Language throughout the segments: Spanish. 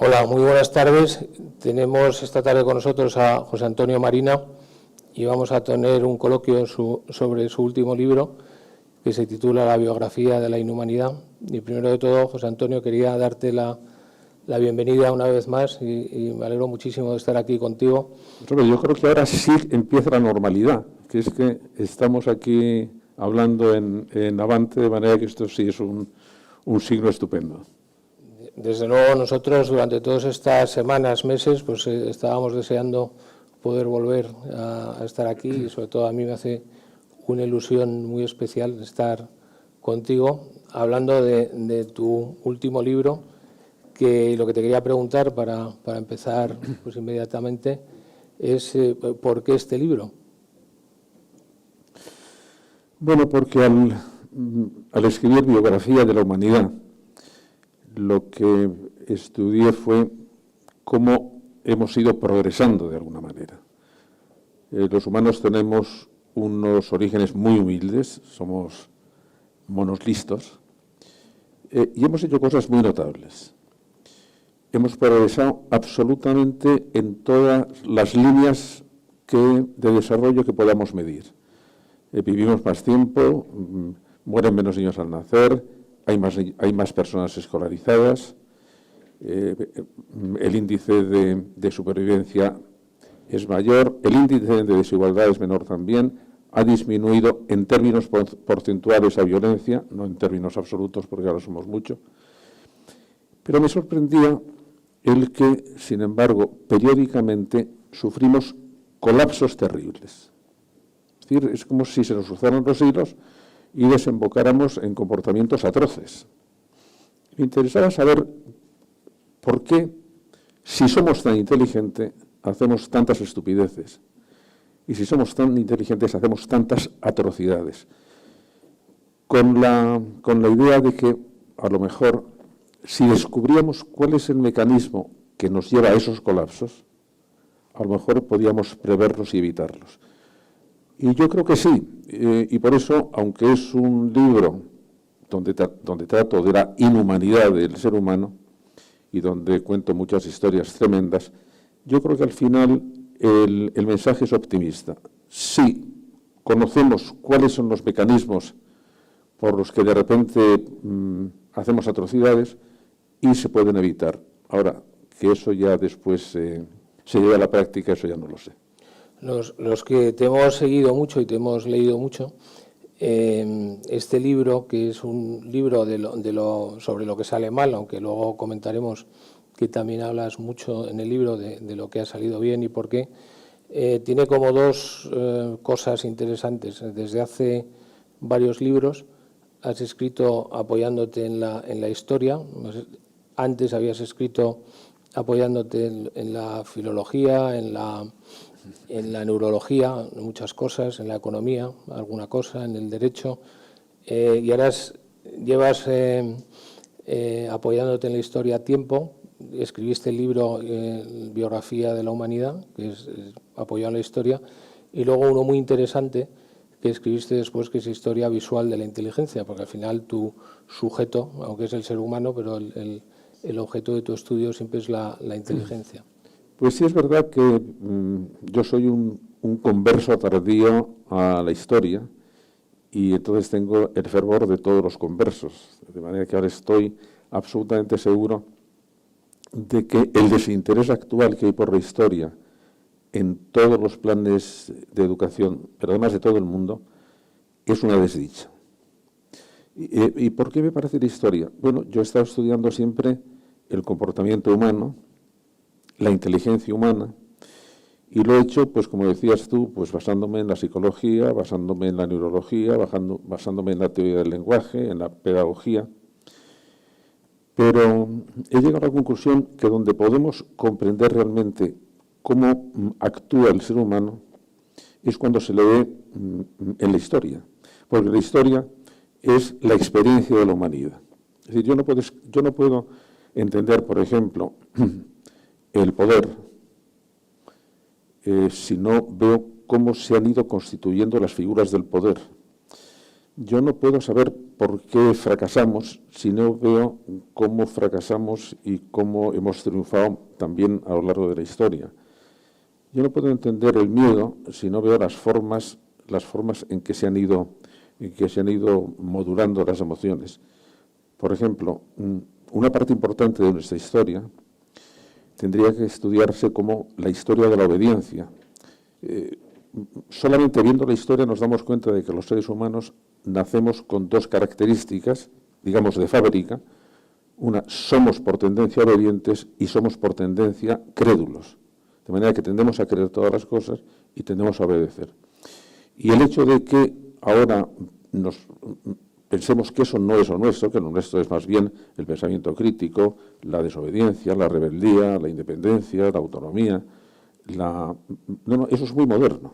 Hola, muy buenas tardes. Tenemos esta tarde con nosotros a José Antonio Marina y vamos a tener un coloquio sobre su último libro que se titula La biografía de la inhumanidad. Y primero de todo, José Antonio, quería darte la bienvenida una vez más y me alegro muchísimo de estar aquí contigo. Robert, yo creo que ahora sí empieza la normalidad, que es que estamos aquí hablando en Avante, de manera que esto sí es un signo estupendo. Desde luego nosotros durante todas estas semanas, meses, pues estábamos deseando poder volver a estar aquí y sobre todo a mí me hace una ilusión muy especial estar contigo hablando de tu último libro, que lo que te quería preguntar para empezar pues inmediatamente es ¿por qué este libro? Bueno, porque al escribir Biografía de la Humanidad, lo que estudié fue cómo hemos ido progresando de alguna manera. Los humanos tenemos unos orígenes muy humildes, somos monos listos, y hemos hecho cosas muy notables. Hemos progresado absolutamente en todas las líneas de desarrollo que podamos medir. Vivimos más tiempo, mueren menos niños al nacer, hay más personas escolarizadas, el índice de supervivencia es mayor, el índice de desigualdad es menor también, ha disminuido en términos porcentuales la violencia, no en términos absolutos porque ahora somos mucho, pero me sorprendía el que, sin embargo, periódicamente sufrimos colapsos terribles. Es decir, es como si se nos cruzaran los hilos y desembocáramos en comportamientos atroces. Me interesaba saber por qué, si somos tan inteligentes, hacemos tantas estupideces, y si somos tan inteligentes, hacemos tantas atrocidades, con la idea de que, a lo mejor, si descubríamos cuál es el mecanismo que nos lleva a esos colapsos, a lo mejor podíamos preverlos y evitarlos. Y yo creo que sí, y por eso, aunque es un libro donde trato de la inhumanidad del ser humano y donde cuento muchas historias tremendas, yo creo que al final el mensaje es optimista. Sí, conocemos cuáles son los mecanismos por los que de repente hacemos atrocidades y se pueden evitar. Ahora, que eso ya después se lleve a la práctica, eso ya no lo sé. Los que te hemos seguido mucho y te hemos leído mucho, este libro, que es un libro sobre lo que sale mal, aunque luego comentaremos que también hablas mucho en el libro de lo que ha salido bien y por qué, tiene como dos cosas interesantes. Desde hace varios libros has escrito apoyándote en la historia, antes habías escrito apoyándote en la filología, en la neurología, muchas cosas, en la economía, alguna cosa, en el derecho, y ahora llevas apoyándote en la historia tiempo. Escribiste el libro Biografía de la Humanidad, que es apoyado en la historia, y luego uno muy interesante que escribiste después, que es Historia visual de la inteligencia, porque al final tu sujeto, aunque es el ser humano, pero el objeto de tu estudio siempre es la inteligencia. Pues sí, es verdad que yo soy un converso tardío a la historia y entonces tengo el fervor de todos los conversos, de manera que ahora estoy absolutamente seguro de que el desinterés actual que hay por la historia en todos los planes de educación, pero además de todo el mundo, es una desdicha. ¿Y por qué me parece la historia? Bueno, yo he estado estudiando siempre el comportamiento humano, la inteligencia humana, y lo he hecho, pues como decías tú, pues basándome en la psicología, basándome en la neurología, basándome en la teoría del lenguaje, en la pedagogía. Pero he llegado a la conclusión que donde podemos comprender realmente cómo actúa el ser humano es cuando se le ve en la historia, porque la historia es la experiencia de la humanidad. Es decir, yo no puedo entender, por ejemplo, el poder si no veo cómo se han ido constituyendo las figuras del poder. Yo no puedo saber por qué fracasamos si no veo cómo fracasamos y cómo hemos triunfado también a lo largo de la historia. Yo no puedo entender el miedo si no veo las formas en que se han ido modulando las emociones. Por ejemplo, una parte importante de nuestra historia tendría que estudiarse como la historia de la obediencia. Solamente viendo la historia nos damos cuenta de que los seres humanos nacemos con dos características, digamos, de fábrica. Una, somos por tendencia obedientes y somos por tendencia crédulos. De manera que tendemos a creer todas las cosas y tendemos a obedecer. Y el hecho de que ahora pensemos que eso no es lo nuestro, que lo nuestro es más bien el pensamiento crítico, la desobediencia, la rebeldía, la independencia, la autonomía, eso es muy moderno.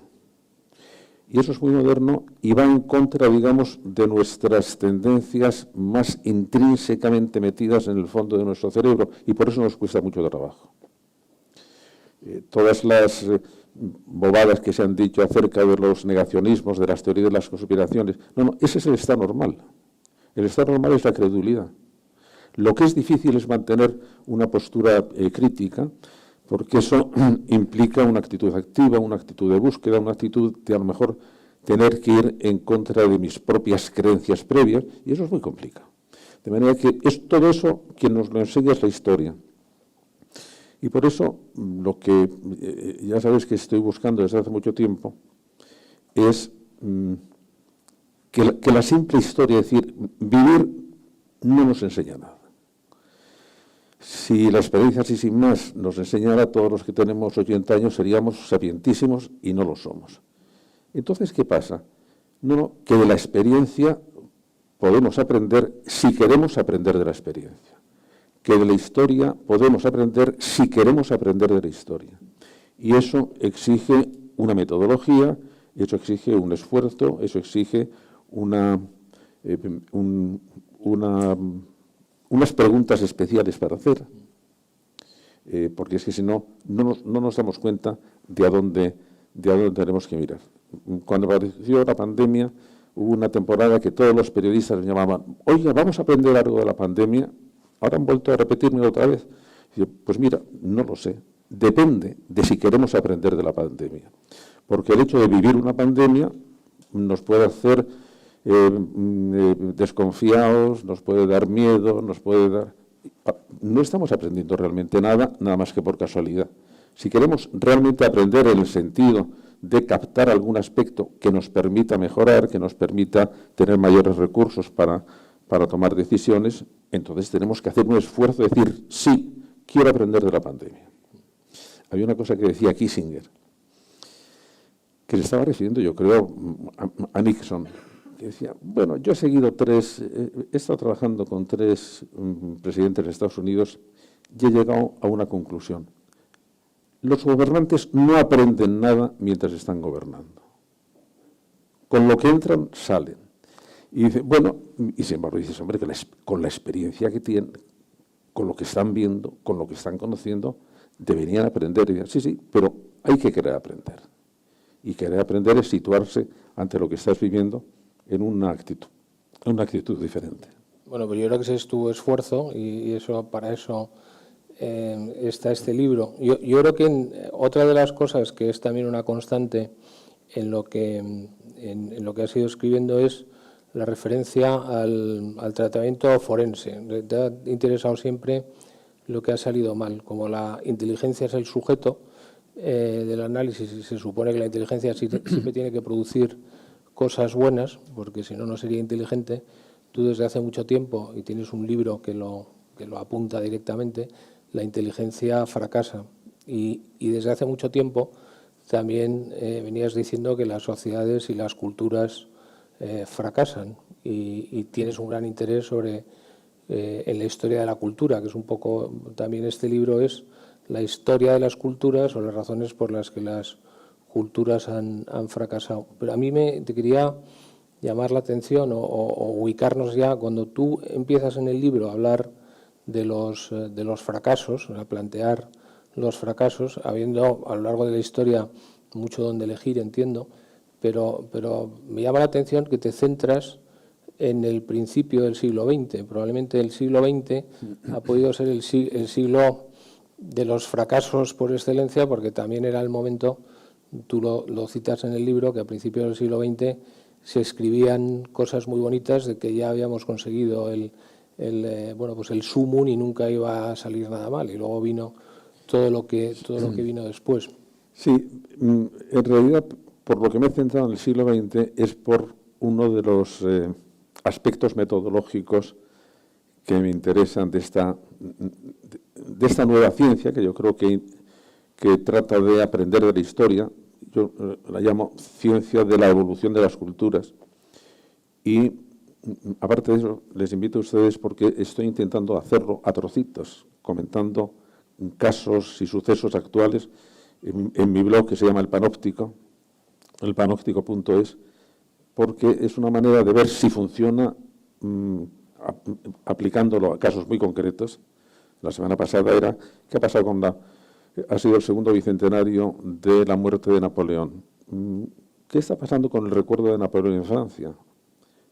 Y eso es muy moderno y va en contra, digamos, de nuestras tendencias más intrínsecamente metidas en el fondo de nuestro cerebro, y por eso nos cuesta mucho trabajo. Todas las bobadas que se han dicho acerca de los negacionismos, de las teorías de las conspiraciones, ese es el estado normal. El estado normal es la credulidad. Lo que es difícil es mantener una postura crítica, porque eso implica una actitud activa, una actitud de búsqueda, una actitud de a lo mejor tener que ir en contra de mis propias creencias previas, y eso es muy complicado. De manera que todo eso quien nos lo enseña es la historia. Y por eso lo que ya sabéis que estoy buscando desde hace mucho tiempo es que la simple historia, es decir, vivir no nos enseña nada. Si la experiencia así sin más nos enseñara, a todos los que tenemos 80 años seríamos sapientísimos y no lo somos. Entonces, ¿qué pasa? Que de la experiencia podemos aprender si queremos aprender de la experiencia. Que de la historia podemos aprender si queremos aprender de la historia. Y eso exige una metodología, eso exige un esfuerzo, eso exige unas preguntas especiales para hacer, porque es que si no nos damos cuenta de a dónde tenemos que mirar. Cuando apareció la pandemia, hubo una temporada que todos los periodistas llamaban, oiga, vamos a aprender algo de la pandemia. Ahora han vuelto a repetirme otra vez. Y yo, pues mira, no lo sé. Depende de si queremos aprender de la pandemia. Porque el hecho de vivir una pandemia nos puede hacer desconfiados, nos puede dar miedo, no estamos aprendiendo realmente nada más que por casualidad. Si queremos realmente aprender en el sentido de captar algún aspecto que nos permita mejorar, que nos permita tener mayores recursos para tomar decisiones, entonces tenemos que hacer un esfuerzo de decir, sí, quiero aprender de la pandemia. Había una cosa que decía Kissinger, que se estaba refiriendo, yo creo, a Nixon, que decía, bueno, yo he estado trabajando con 3 presidentes de Estados Unidos y he llegado a una conclusión. Los gobernantes no aprenden nada mientras están gobernando. Con lo que entran, salen. Y dice, bueno, y sin embargo dices, hombre, que con la experiencia que tienen, con lo que están viendo, con lo que están conociendo, deberían aprender. Y dicen, sí, pero hay que querer aprender. Y querer aprender es situarse ante lo que estás viviendo en una actitud diferente. Bueno, pues yo creo que ese es tu esfuerzo y para eso está este libro. Yo creo que otra de las cosas que es también una constante en lo que has ido escribiendo es la referencia al tratamiento forense. Te ha interesado siempre lo que ha salido mal, como la inteligencia es el sujeto del análisis y se supone que la inteligencia siempre tiene que producir cosas buenas, porque si no, no sería inteligente. Tú desde hace mucho tiempo, y tienes un libro que lo apunta directamente, la inteligencia fracasa. Y desde hace mucho tiempo también venías diciendo que las sociedades y las culturas fracasan y tienes un gran interés en la historia de la cultura, que es un poco, también este libro es la historia de las culturas o las razones por las que las culturas han fracasado. Pero a mí te quería llamar la atención o ubicarnos ya cuando tú empiezas en el libro a hablar de los fracasos, a plantear los fracasos, habiendo a lo largo de la historia mucho donde elegir, entiendo, pero me llama la atención que te centras en el principio del siglo XX. Probablemente el siglo XX ha podido ser el siglo de los fracasos por excelencia, porque también era el momento, tú lo citas en el libro, que a principios del siglo XX se escribían cosas muy bonitas de que ya habíamos conseguido el sumum y nunca iba a salir nada mal, y luego vino todo lo que vino después. Sí, en realidad, por lo que me he centrado en el siglo XX es por uno de los aspectos metodológicos que me interesan de esta nueva ciencia, que yo creo que trata de aprender de la historia. Yo la llamo ciencia de la evolución de las culturas. Y aparte de eso, les invito a ustedes porque estoy intentando hacerlo a trocitos, comentando casos y sucesos actuales en mi blog que se llama El Panóptico, elpanóptico.es, porque es una manera de ver si funciona aplicándolo a casos muy concretos. La semana pasada era, ¿qué ha pasado ha sido el segundo bicentenario de la muerte de Napoleón? ¿Qué está pasando con el recuerdo de Napoleón en Francia?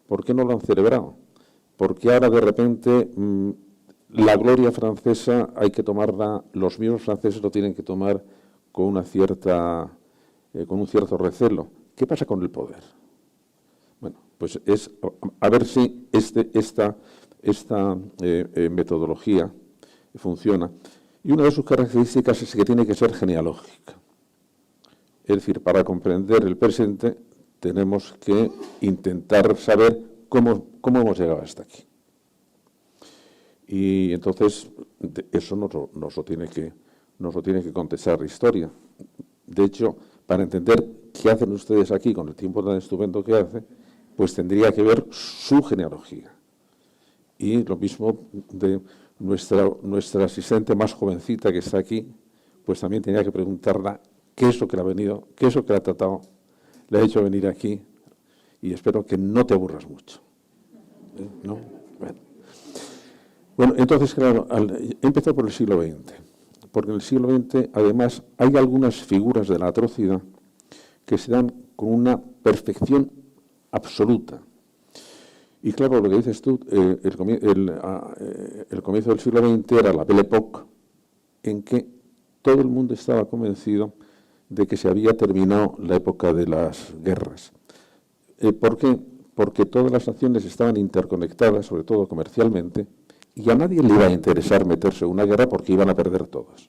¿Por qué no lo han celebrado? ¿Por qué ahora de repente la gloria francesa hay que tomarla, los mismos franceses lo tienen que tomar con un cierto recelo? ¿Qué pasa con el poder? Bueno, pues es a ver si esta metodología funciona. Y una de sus características es que tiene que ser genealógica. Es decir, para comprender el presente tenemos que intentar saber cómo hemos llegado hasta aquí. Y entonces eso nos lo tiene que contestar la historia. De hecho, para entender qué hacen ustedes aquí con el tiempo tan estupendo que hace, pues tendría que ver su genealogía. Y lo mismo de nuestra asistente más jovencita que está aquí, pues también tenía que preguntarla qué es lo que le ha venido, qué es lo que le ha tratado, le ha hecho venir aquí, y espero que no te aburras mucho. ¿No? Bueno, entonces, claro, he empezado por el siglo XX, porque en el siglo XX, además, hay algunas figuras de la atrocidad que se dan con una perfección absoluta. Y claro, lo que dices tú, el comienzo del siglo XX era la Belle Époque, en que todo el mundo estaba convencido de que se había terminado la época de las guerras. ¿Por qué? Porque todas las naciones estaban interconectadas, sobre todo comercialmente, y a nadie le iba a interesar meterse en una guerra porque iban a perder todos.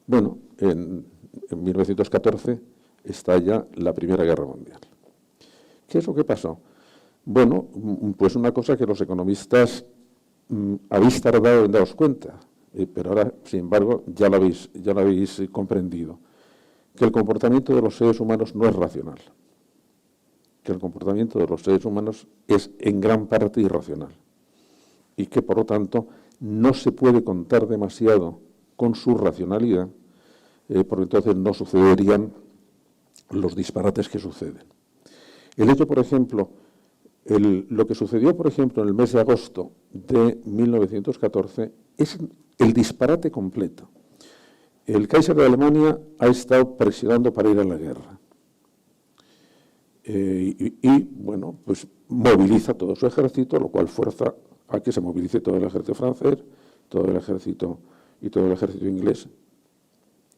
Bueno, en 1914 estalla la Primera Guerra Mundial. ¿Qué es lo que pasó? Bueno, pues una cosa que los economistas habéis tardado en daros cuenta, pero ahora, sin embargo, ya lo habéis comprendido, que el comportamiento de los seres humanos no es racional, que el comportamiento de los seres humanos es en gran parte irracional y que, por lo tanto, no se puede contar demasiado con su racionalidad, porque entonces no sucederían los disparates que suceden. El hecho, por ejemplo, lo que sucedió, por ejemplo, en el mes de agosto de 1914 es el disparate completo. El Kaiser de Alemania ha estado presionando para ir a la guerra. Bueno, pues moviliza todo su ejército, lo cual fuerza a que se movilice todo el ejército francés, todo el ejército inglés.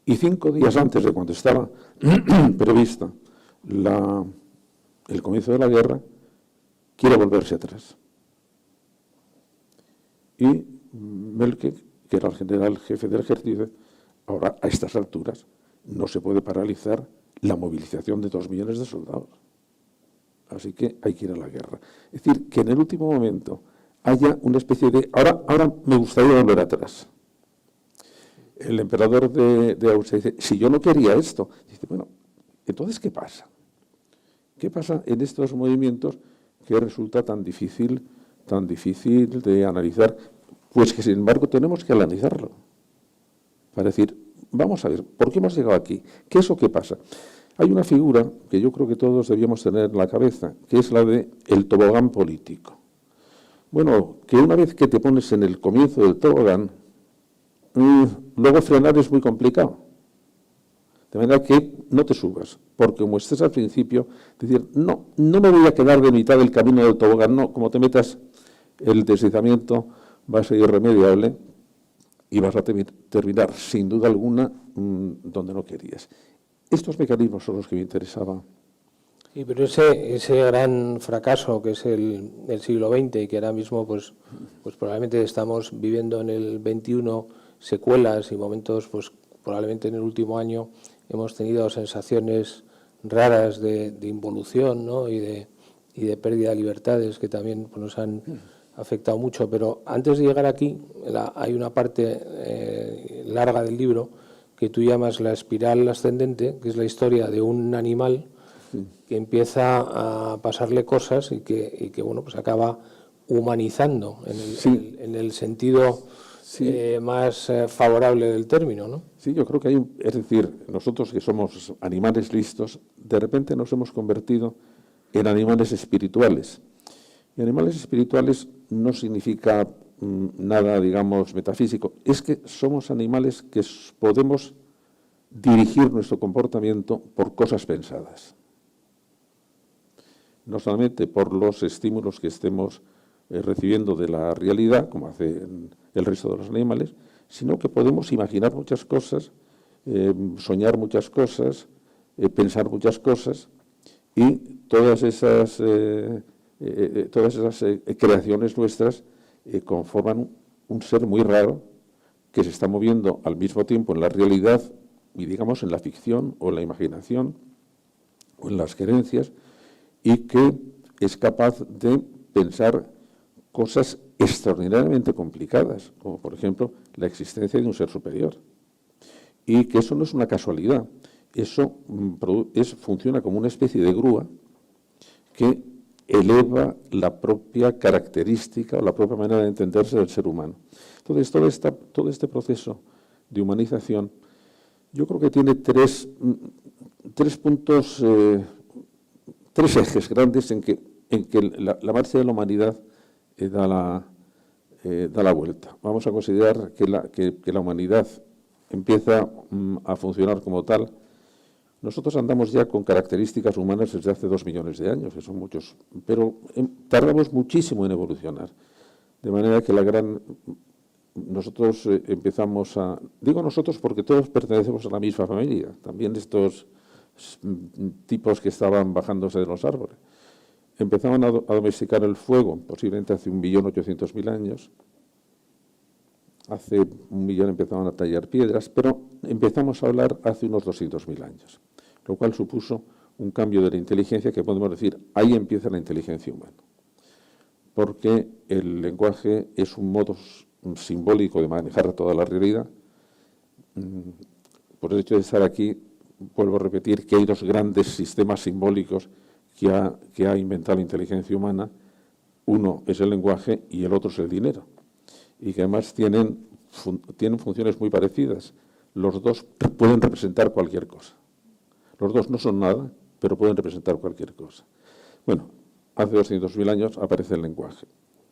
Y 5 días antes de cuando estaba prevista el comienzo de la guerra, quiere volverse atrás. Y Moltke, que era el general jefe del ejército, ahora a estas alturas no se puede paralizar la movilización de 2 millones de soldados. Así que hay que ir a la guerra. Es decir, que en el último momento haya una especie de... Ahora me gustaría volver atrás. El emperador de Austria dice, si yo no quería esto, dice, bueno, entonces ¿qué pasa? ¿Qué pasa en estos movimientos que resulta tan difícil de analizar? Pues que, sin embargo, tenemos que analizarlo. Para decir, vamos a ver, ¿por qué hemos llegado aquí? ¿Qué es lo que pasa? Hay una figura que yo creo que todos debíamos tener en la cabeza, que es la del tobogán político. Bueno, que una vez que te pones en el comienzo del tobogán, luego frenar es muy complicado. De manera que no te subas, porque como estés al principio, decir, no me voy a quedar de mitad del camino del tobogán, no, como te metas el deslizamiento va a ser irremediable y vas a terminar, sin duda alguna, donde no querías. Estos mecanismos son los que me interesaban. Sí, pero ese gran fracaso que es el siglo XX y que ahora mismo pues probablemente estamos viviendo en el XXI secuelas y momentos, pues probablemente en el último año hemos tenido sensaciones raras de involución, ¿no? y de pérdida de libertades que también pues, nos han afectado mucho. Pero antes de llegar aquí hay una parte larga del libro que tú llamas la espiral ascendente, que es la historia de un animal que empieza a pasarle cosas y que bueno, pues acaba humanizando en el sentido más favorable del término, ¿no? Sí, yo creo que es decir, nosotros que somos animales listos, de repente nos hemos convertido en animales espirituales. Y animales espirituales no significa nada, digamos, metafísico. Es que somos animales que podemos dirigir nuestro comportamiento por cosas pensadas. No solamente por los estímulos que estemos recibiendo de la realidad, como hacen el resto de los animales, sino que podemos imaginar muchas cosas, soñar muchas cosas, pensar muchas cosas, y todas esas creaciones nuestras conforman un ser muy raro que se está moviendo al mismo tiempo en la realidad y, digamos, en la ficción o en la imaginación o en las creencias, y que es capaz de pensar cosas extraordinariamente complicadas, como por ejemplo la existencia de un ser superior. Y que eso no es una casualidad, eso funciona como una especie de grúa que eleva la propia característica o la propia manera de entenderse del ser humano. Entonces, todo este proceso de humanización, yo creo que tiene tres puntos, tres ejes grandes en que la marcha de la humanidad da la vuelta. Vamos a considerar que la humanidad empieza a funcionar como tal. Nosotros andamos ya con características humanas desde hace 2 millones de años, que son muchos, pero tardamos muchísimo en evolucionar. De manera que nosotros empezamos a... Digo nosotros porque todos pertenecemos a la misma familia, también estos tipos que estaban bajándose de los árboles. Empezaban a domesticar el fuego, posiblemente hace 1.800.000 años. Hace 1 millón empezaban a tallar piedras, pero empezamos a hablar hace unos 200.000 años, lo cual supuso un cambio de la inteligencia que podemos decir, ahí empieza la inteligencia humana. Porque el lenguaje es un modo simbólico de manejar toda la realidad. Por el hecho de estar aquí, vuelvo a repetir que hay 2 grandes sistemas simbólicos que ha inventado la inteligencia humana. Uno es el lenguaje y el otro es el dinero. Y que además tienen funciones muy parecidas. Los 2 pueden representar cualquier cosa. Los 2 no son nada, pero pueden representar cualquier cosa. Bueno, hace 200.000 años aparece el lenguaje.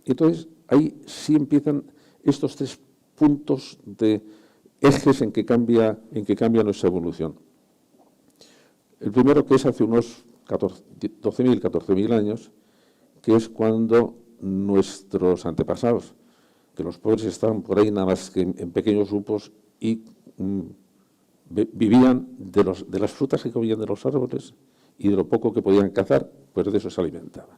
Y entonces ahí sí empiezan estos 3 puntos de ejes en que cambia nuestra evolución. El primero, que es hace unos 12.000, 14.000 años, que es cuando nuestros antepasados, que los pobres estaban por ahí nada más que en pequeños grupos y vivían de las frutas que comían de los árboles y de lo poco que podían cazar, pues de eso se alimentaban.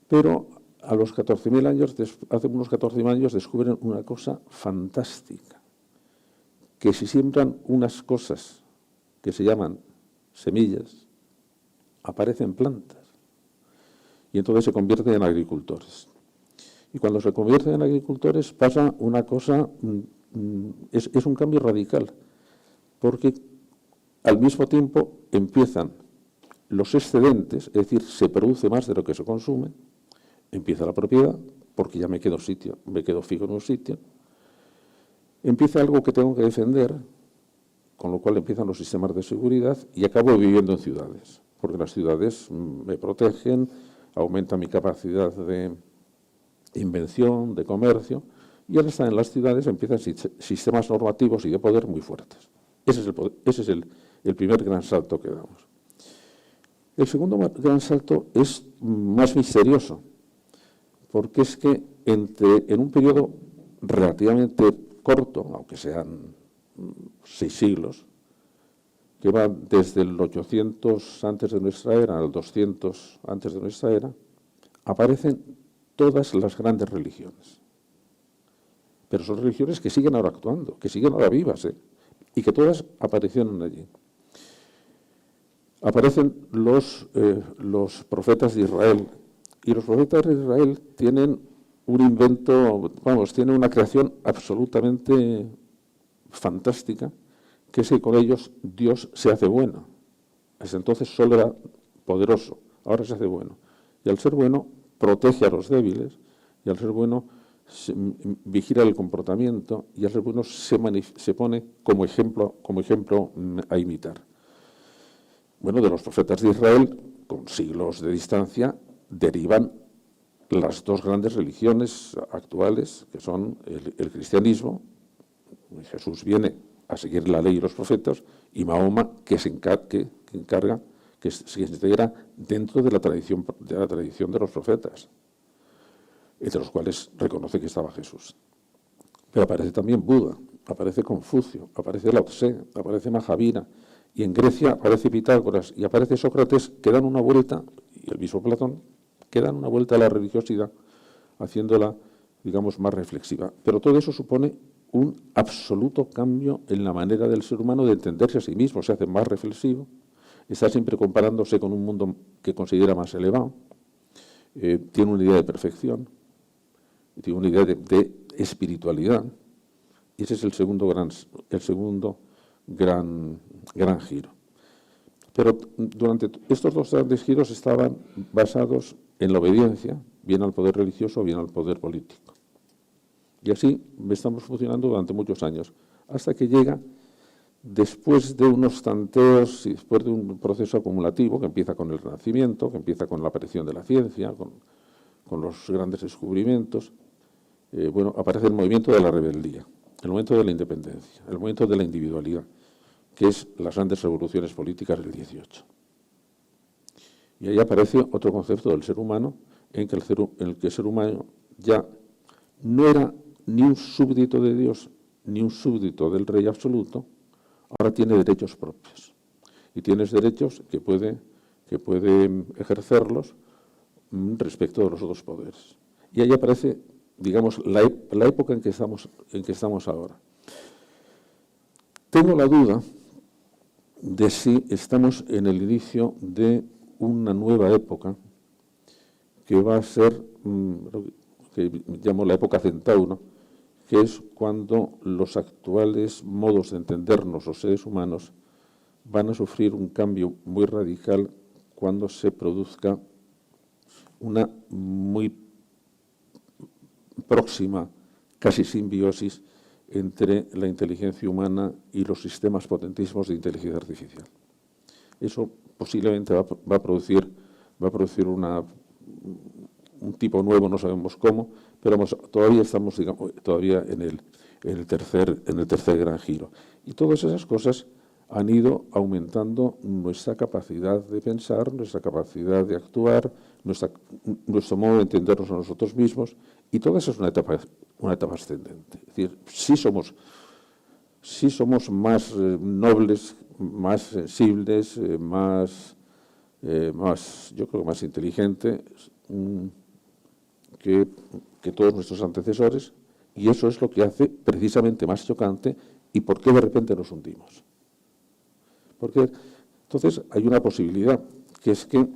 Pero a los 14.000 años, hace unos 14.000 años, descubren una cosa fantástica, que si siembran unas cosas que se llaman semillas, aparecen plantas, y entonces se convierten en agricultores. Y cuando se convierten en agricultores pasa una cosa, es un cambio radical, porque al mismo tiempo empiezan los excedentes, es decir, se produce más de lo que se consume, empieza la propiedad, porque ya me quedo fijo en un sitio, empieza algo que tengo que defender, con lo cual empiezan los sistemas de seguridad y acabo viviendo en ciudades, porque las ciudades me protegen, aumentan mi capacidad de invención, de comercio, y al estar en las ciudades empiezan sistemas normativos y de poder muy fuertes. Ese es el primer gran salto que damos. El segundo gran salto es más misterioso, porque es que en un periodo relativamente corto, aunque sean 6 siglos, que va desde el 800 antes de nuestra era al 200 antes de nuestra era, aparecen todas las grandes religiones. Pero son religiones que siguen ahora actuando, que siguen ahora vivas, y que todas aparecieron allí. Aparecen los profetas de Israel, y los profetas de Israel tienen un invento, tienen una creación absolutamente fantástica, que es que con ellos Dios se hace bueno. Desde entonces solo era poderoso, ahora se hace bueno. Y al ser bueno, protege a los débiles, y al ser bueno, vigila el comportamiento, y al ser bueno se pone como ejemplo a imitar. Bueno, de los profetas de Israel, con siglos de distancia, derivan las dos grandes religiones actuales, que son el cristianismo. Jesús viene a seguir la ley y los profetas, y Mahoma, que se integra dentro de la tradición de los profetas, entre los cuales reconoce que estaba Jesús. Pero aparece también Buda, aparece Confucio, aparece Lao Tse, aparece Mahavira, y en Grecia aparece Pitágoras y aparece Sócrates, que dan una vuelta, y el mismo Platón, que dan una vuelta a la religiosidad, haciéndola, digamos, más reflexiva. Pero todo eso supone un absoluto cambio en la manera del ser humano de entenderse a sí mismo, se hace más reflexivo, está siempre comparándose con un mundo que considera más elevado, tiene una idea de perfección, tiene una idea de espiritualidad, y ese es el segundo gran giro. Pero durante estos dos grandes giros estaban basados en la obediencia, bien al poder religioso, bien al poder político. Y así estamos funcionando durante muchos años, hasta que llega, después de unos tanteos y después de un proceso acumulativo que empieza con el Renacimiento, que empieza con la aparición de la ciencia, con los grandes descubrimientos, aparece el movimiento de la rebeldía, el momento de la independencia, el momento de la individualidad, que es las grandes revoluciones políticas del 18. Y ahí aparece otro concepto del ser humano, en que el ser humano ya no era ni un súbdito de Dios, ni un súbdito del Rey absoluto, ahora tiene derechos propios. Y tienes derechos que puede ejercerlos respecto de los otros poderes. Y ahí aparece, digamos, la época en que estamos ahora. Tengo la duda de si estamos en el inicio de una nueva época que va a ser, que llamo la época Centauro, que es cuando los actuales modos de entendernos los seres humanos van a sufrir un cambio muy radical cuando se produzca una muy próxima, casi simbiosis, entre la inteligencia humana y los sistemas potentísimos de inteligencia artificial. Eso posiblemente va a producir un tipo nuevo, no sabemos cómo, pero todavía estamos, digamos, en el tercer gran giro. Y todas esas cosas han ido aumentando nuestra capacidad de pensar, nuestra capacidad de actuar, nuestro modo de entendernos a nosotros mismos, y todo eso es una etapa ascendente. Es decir, sí somos más nobles, más sensibles, yo creo, más inteligentes que todos nuestros antecesores, y eso es lo que hace precisamente más chocante y por qué de repente nos hundimos. Porque entonces hay una posibilidad, que es que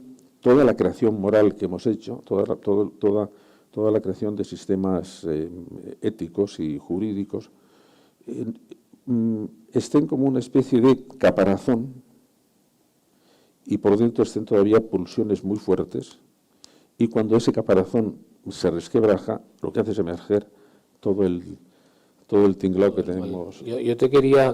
toda la creación moral que hemos hecho, toda la creación de sistemas éticos y jurídicos, estén como una especie de caparazón y por dentro estén todavía pulsiones muy fuertes, y cuando ese caparazón se resquebraja, lo que hace es emerger todo el tinglado que tenemos. Yo te quería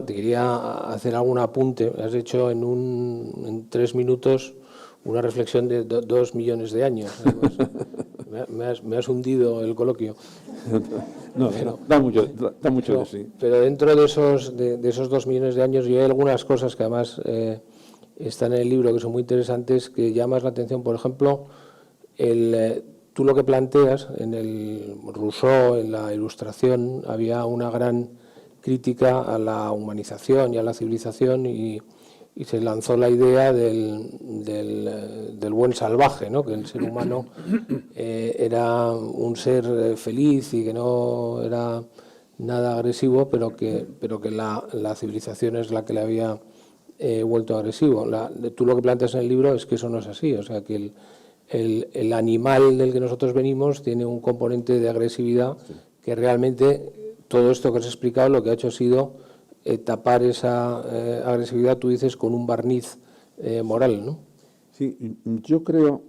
hacer algún apunte. Has hecho en 3 minutos una reflexión de 2 millones de años. Me has hundido el coloquio. No, pero, da mucho de sí. Pero dentro de esos 2 millones de años, yo hay algunas cosas que además están en el libro que son muy interesantes, que llamas la atención. Por ejemplo, tú lo que planteas en el Rousseau, en la Ilustración, había una gran crítica a la humanización y a la civilización, y se lanzó la idea del buen salvaje, ¿no? Que el ser humano era un ser feliz y que no era nada agresivo, pero que la civilización es la que le había vuelto agresivo. Tú lo que planteas en el libro es que eso no es así, o sea, que el animal del que nosotros venimos tiene un componente de agresividad, sí, que realmente todo esto que has explicado lo que ha hecho ha sido tapar esa agresividad, tú dices, con un barniz moral, ¿no? Sí, yo creo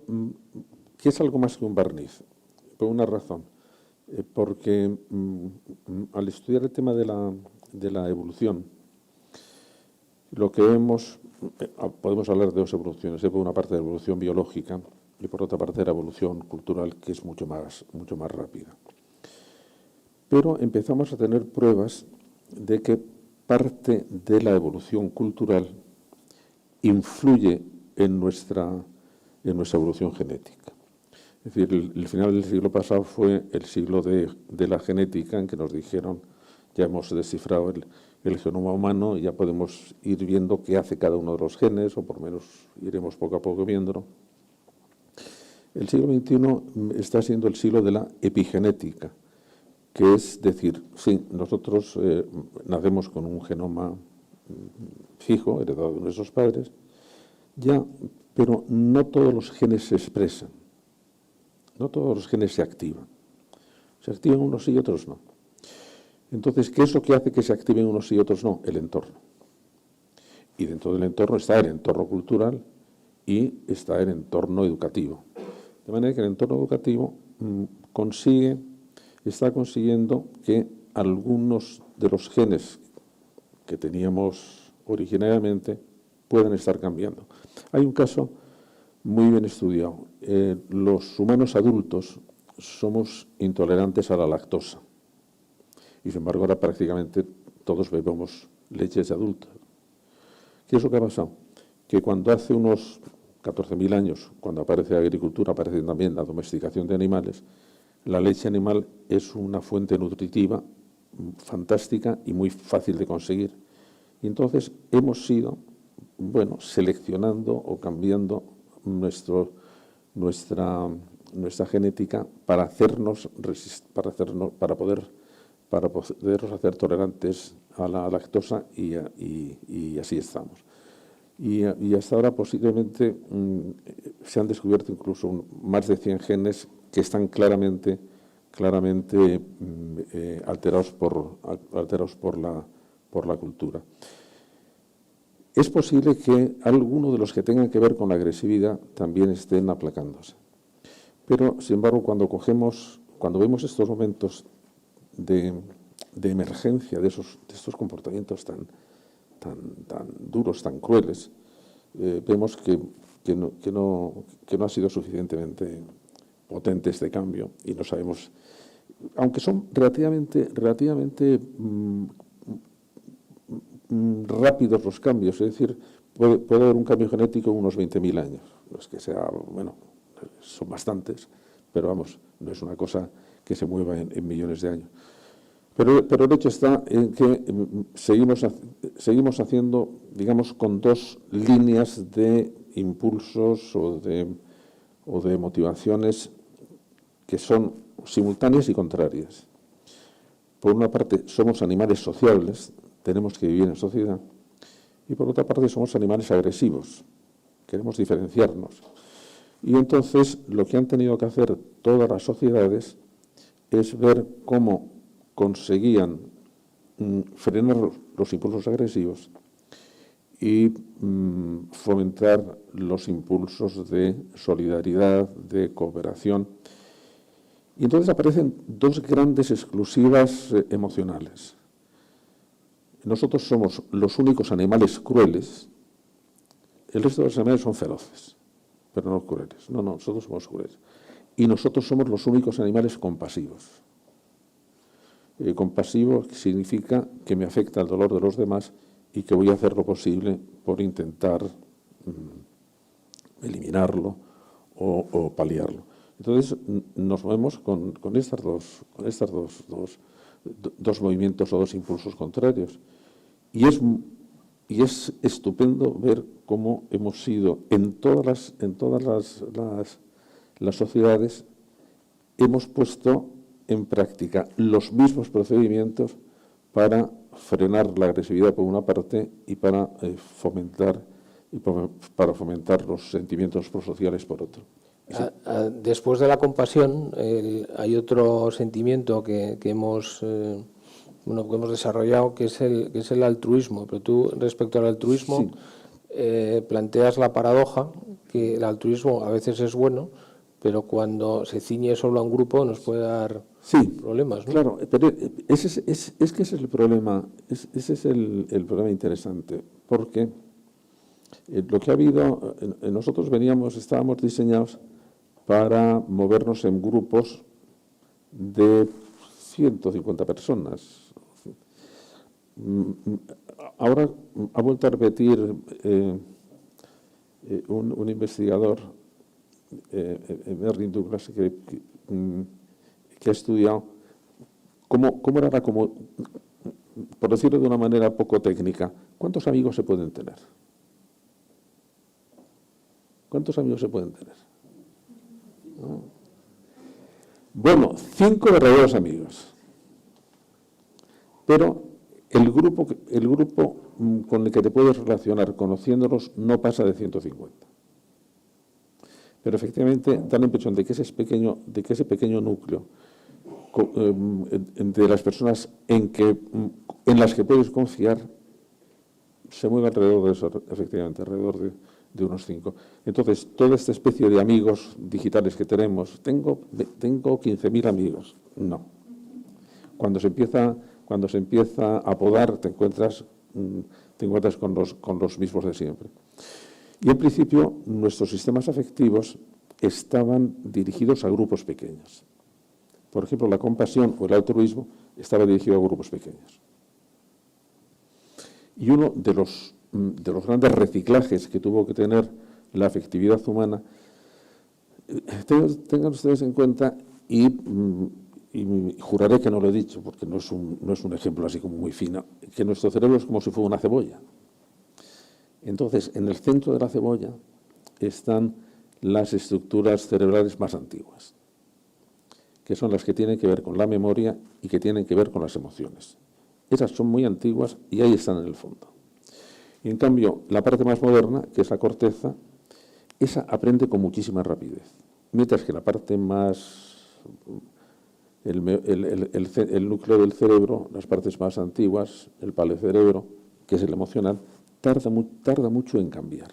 que es algo más que un barniz, por una razón. Porque al estudiar el tema de la evolución, lo que vemos, podemos hablar de dos evoluciones, por una parte de la evolución biológica y por otra parte de la evolución cultural, que es mucho más rápida. Pero empezamos a tener pruebas de que parte de la evolución cultural influye en nuestra evolución genética. Es decir, el final del siglo pasado fue el siglo de la genética, en que nos dijeron, ya hemos descifrado el genoma humano, y ya podemos ir viendo qué hace cada uno de los genes, o por lo menos iremos poco a poco viéndolo. El siglo XXI está siendo el siglo de la epigenética, que es decir, sí, nosotros nacemos con un genoma fijo, heredado de nuestros padres, ya, pero no todos los genes se expresan, no todos los genes se activan. Se activan unos sí y otros no. Entonces, ¿qué es lo que hace que se activen unos sí y otros no? El entorno. Y dentro del entorno está el entorno cultural y está el entorno educativo. De manera que el entorno educativo está consiguiendo que algunos de los genes que teníamos originariamente puedan estar cambiando. Hay un caso muy bien estudiado. Los humanos adultos somos intolerantes a la lactosa. Y sin embargo, ahora prácticamente todos bebemos leches de adultos. ¿Qué es lo que ha pasado? Que cuando hace unos 14.000 años, cuando aparece la agricultura, aparece también la domesticación de animales, la leche animal es una fuente nutritiva fantástica y muy fácil de conseguir. Y entonces hemos ido, seleccionando o cambiando nuestra genética para podernos hacer tolerantes a la lactosa, y así estamos. Y hasta ahora posiblemente se han descubierto incluso más de 100 genes que están claramente alterados por la cultura. Es posible que alguno de los que tengan que ver con la agresividad también estén aplacándose. Pero, sin embargo, cuando vemos estos momentos de emergencia de estos comportamientos tan duros, tan crueles, vemos que no ha sido suficientemente potente este cambio, y no sabemos, aunque son relativamente rápidos los cambios, es decir, puede haber un cambio genético en unos 20.000 años. No es que sea, son bastantes, pero vamos, no es una cosa que se mueva en millones de años. Pero el hecho está en que seguimos haciendo, digamos, con dos líneas de impulsos o de motivaciones que son simultáneas y contrarias. Por una parte, somos animales sociables, tenemos que vivir en sociedad, y por otra parte somos animales agresivos, queremos diferenciarnos. Y entonces lo que han tenido que hacer todas las sociedades es ver cómo conseguían frenar los impulsos agresivos y fomentar los impulsos de solidaridad, de cooperación. Y entonces aparecen dos grandes exclusivas emocionales. Nosotros somos los únicos animales crueles, el resto de los animales son feroces, pero no crueles. No, nosotros somos crueles. y nosotros somos los únicos animales compasivos. Compasivo significa que me afecta el dolor de los demás y que voy a hacer lo posible por intentar eliminarlo o paliarlo. Entonces nos movemos con estas dos movimientos o dos impulsos contrarios. Y es estupendo ver cómo hemos sido en todas las sociedades, hemos puesto en práctica los mismos procedimientos para frenar la agresividad por una parte y para fomentar los sentimientos prosociales por otro. Después de la compasión, hay otro sentimiento que hemos desarrollado, que es el altruismo. Pero tú, respecto al altruismo, sí, planteas la paradoja que el altruismo a veces es bueno, pero cuando se ciñe solo a un grupo nos puede dar problemas, ¿no? Claro, pero ese es el problema, ese es el problema interesante, porque lo que ha habido, nosotros estábamos diseñados para movernos en grupos de 150 personas. Ahora ha vuelto a repetir un investigador, Merlin Douglas, que ha estudiado cómo era, por decirlo de una manera poco técnica, ¿cuántos amigos se pueden tener? ¿Cuántos amigos se pueden tener? ¿No? Bueno, 5 verdaderos amigos. Pero el grupo con el que te puedes relacionar conociéndolos no pasa de 150. Pero efectivamente da la impresión de que ese pequeño núcleo de las personas en las que puedes confiar se mueve alrededor de eso, efectivamente, alrededor de unos 5. Entonces, toda esta especie de amigos digitales que tengo 15.000 amigos. No. Cuando se empieza a podar, te encuentras con los mismos de siempre. Y en principio, nuestros sistemas afectivos estaban dirigidos a grupos pequeños. Por ejemplo, la compasión o el altruismo estaba dirigido a grupos pequeños. Y uno de los grandes reciclajes que tuvo que tener la afectividad humana, tengan ustedes en cuenta, y juraré que no lo he dicho, porque no es un ejemplo así como muy fino, que nuestro cerebro es como si fuera una cebolla. Entonces, en el centro de la cebolla están las estructuras cerebrales más antiguas, que son las que tienen que ver con la memoria y que tienen que ver con las emociones. Esas son muy antiguas y ahí están en el fondo. Y en cambio, la parte más moderna, que es la corteza, esa aprende con muchísima rapidez. Mientras que la parte más, el núcleo del cerebro, las partes más antiguas, el palecerebro, que es el emocional, tarda mucho en cambiar.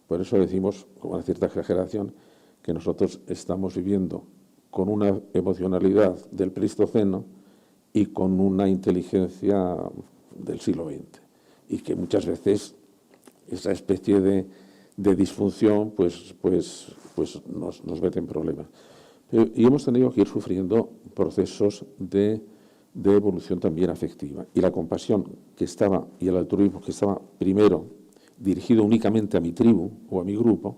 Por eso decimos, con una cierta exageración, que nosotros estamos viviendo con una emocionalidad del Pleistoceno y con una inteligencia del siglo XX. Y que muchas veces esa especie de disfunción pues nos mete en problemas. Y hemos tenido que ir sufriendo procesos de evolución también afectiva. Y la compasión y el altruismo, que estaba primero dirigido únicamente a mi tribu o a mi grupo,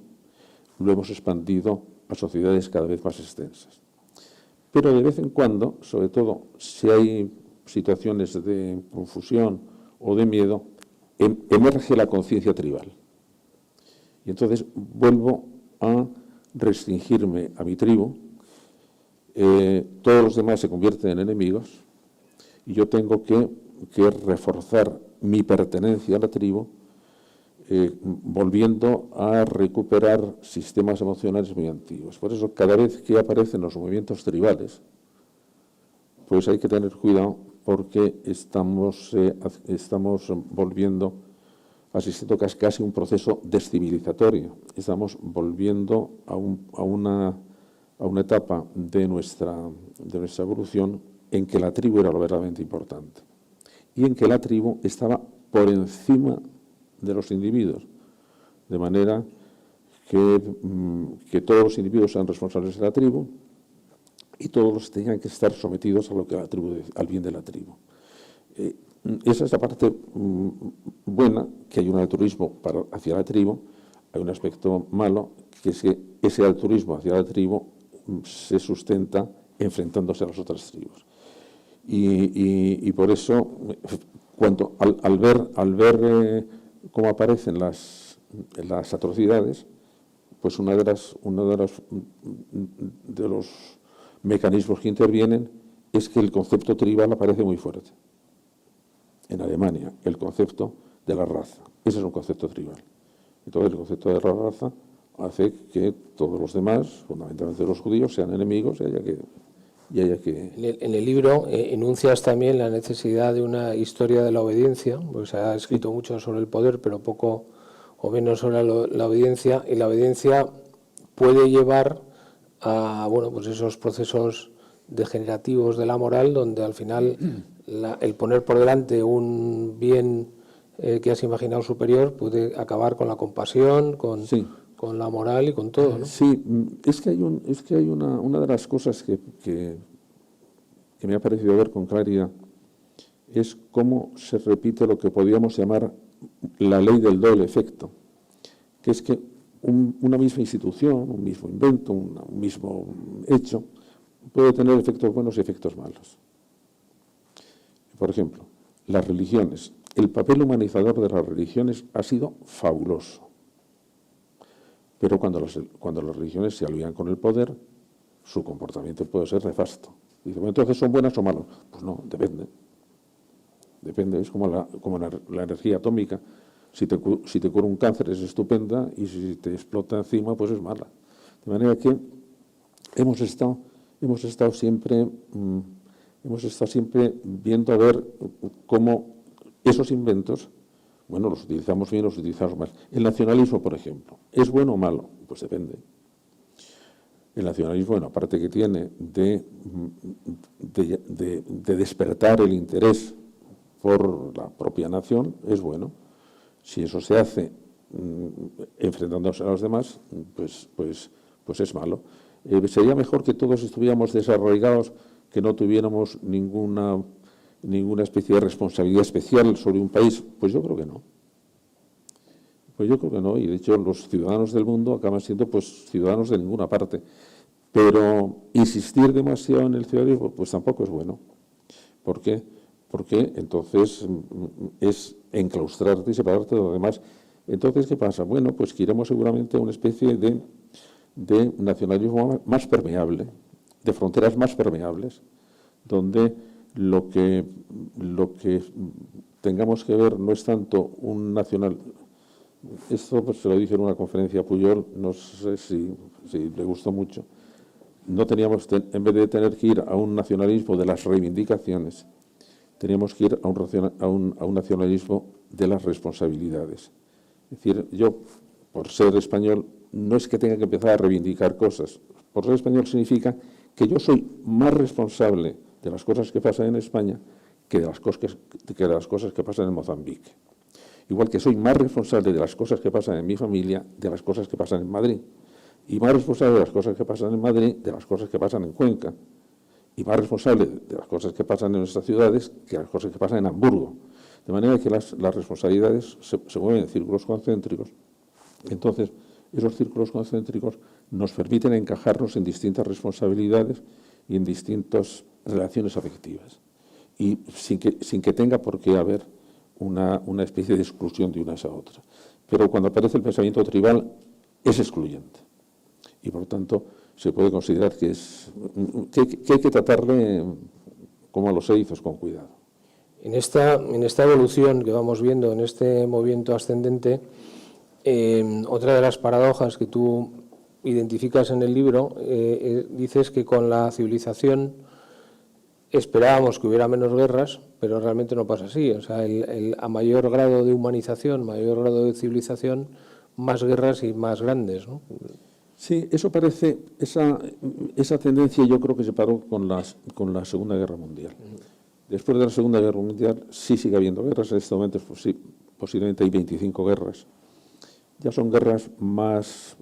lo hemos expandido a sociedades cada vez más extensas. Pero de vez en cuando, sobre todo si hay situaciones de confusión o de miedo, emerge la conciencia tribal. Y entonces vuelvo a restringirme a mi tribu, todos los demás se convierten en enemigos, y yo tengo que reforzar mi pertenencia a la tribu, volviendo a recuperar sistemas emocionales muy antiguos. Por eso, cada vez que aparecen los movimientos tribales, pues hay que tener cuidado, porque estamos volviendo, asistiendo casi a un proceso descivilizatorio. Estamos volviendo a una etapa de nuestra evolución en que la tribu era lo verdaderamente importante y en que la tribu estaba por encima de los individuos, de manera que todos los individuos sean responsables de la tribu y todos tengan que estar sometidos a lo que al bien de la tribu. Esa es la parte buena, que hay un altruismo hacia la tribu. Hay un aspecto malo, que es que ese altruismo hacia la tribu se sustenta enfrentándose a las otras tribus. Y por eso, al ver cómo aparecen las atrocidades, pues uno de los mecanismos que intervienen es que el concepto tribal aparece muy fuerte. En Alemania, el concepto de la raza. Ese es un concepto tribal. Entonces, el concepto de la raza hace que todos los demás, fundamentalmente los judíos, sean enemigos y haya que... En el libro enuncias también la necesidad de una historia de la obediencia, porque se ha escrito mucho sobre el poder, pero poco o menos sobre la obediencia, y la obediencia puede llevar a pues esos procesos degenerativos de la moral, donde al final el poner por delante un bien que has imaginado superior puede acabar con la compasión, con la moral y con todo, ¿no? Sí, es que hay una de las cosas que me ha parecido ver con claridad, es cómo se repite lo que podríamos llamar la ley del doble efecto, que es que una misma institución, un mismo invento, un mismo hecho, puede tener efectos buenos y efectos malos. Por ejemplo, las religiones. El papel humanizador de las religiones ha sido fabuloso. Pero cuando las religiones se alían con el poder, su comportamiento puede ser nefasto. Dice, bueno, entonces, ¿son buenas o malas? Pues no, depende. Depende, es como la energía atómica. Si te cura un cáncer es estupenda y si te explota encima, pues es mala. De manera que hemos estado siempre viendo a ver cómo esos inventos, bueno, los utilizamos bien, los utilizamos mal. El nacionalismo, por ejemplo, ¿es bueno o malo? Pues depende. El nacionalismo, bueno, aparte que tiene de despertar el interés por la propia nación, es bueno. Si eso se hace enfrentándose a los demás, pues es malo. Sería mejor que todos estuviéramos desarraigados, que no tuviéramos ninguna especie de responsabilidad especial sobre un país. Pues yo creo que no. Y de hecho los ciudadanos del mundo acaban siendo ciudadanos de ninguna parte. Pero insistir demasiado en el ciudadanismo, pues tampoco es bueno. ¿Por qué? Porque entonces es enclaustrarte y separarte de los demás. Entonces, ¿qué pasa? Bueno, pues que iremos seguramente a una especie de nacionalismo más permeable, de fronteras más permeables, donde lo que tengamos que ver no es tanto un nacional. Esto pues, se lo dije en una conferencia a Pujol, no sé si le gustó mucho. No teníamos, en vez de tener que ir a un nacionalismo de las reivindicaciones, teníamos que ir a un nacionalismo de las responsabilidades. Es decir, yo, por ser español, no es que tenga que empezar a reivindicar cosas. Por ser español significa que yo soy más responsable de las cosas que pasan en España que de las cosas que pasan en Mozambique. Igual que soy más responsable de las cosas que pasan en mi familia, de las cosas que pasan en Madrid. Y más responsable de las cosas que pasan en Madrid, de las cosas que pasan en Cuenca. Y más responsable de las cosas que pasan en nuestras ciudades que las cosas que pasan en Hamburgo. De manera que las responsabilidades se mueven en círculos concéntricos. Entonces, esos círculos concéntricos nos permiten encajarnos en distintas responsabilidades y en distintas relaciones afectivas. Y sin que tenga por qué haber una especie de exclusión de unas a otras. Pero cuando aparece el pensamiento tribal, es excluyente. Y por lo tanto, se puede considerar que hay que tratarle como a los erizos, con cuidado. En esta evolución que vamos viendo, en este movimiento ascendente, otra de las paradojas que tú identificas en el libro, dices que con la civilización esperábamos que hubiera menos guerras, pero realmente no pasa así. O sea, a mayor grado de humanización, mayor grado de civilización, más guerras y más grandes, ¿no? Sí, eso parece, esa tendencia yo creo que se paró con la Segunda Guerra Mundial. Después de la Segunda Guerra Mundial sí sigue habiendo guerras, en este momento posiblemente hay 25 guerras, ya son guerras más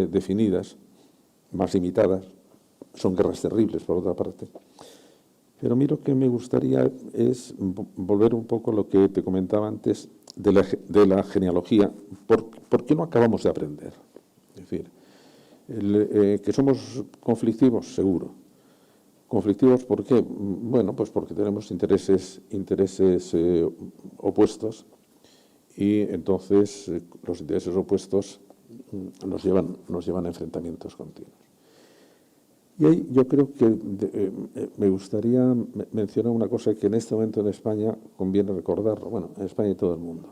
definidas, más limitadas, son guerras terribles, por otra parte. Pero a mí lo que me gustaría es volver un poco a lo que te comentaba antes de la genealogía. ¿Por qué no acabamos de aprender? Es decir, que somos conflictivos, seguro. ¿Conflictivos por qué? Bueno, pues porque tenemos intereses opuestos, y entonces los intereses opuestos nos llevan a enfrentamientos continuos. Y ahí yo creo que me gustaría mencionar una cosa que en este momento en España conviene recordar, bueno, en España y todo el mundo,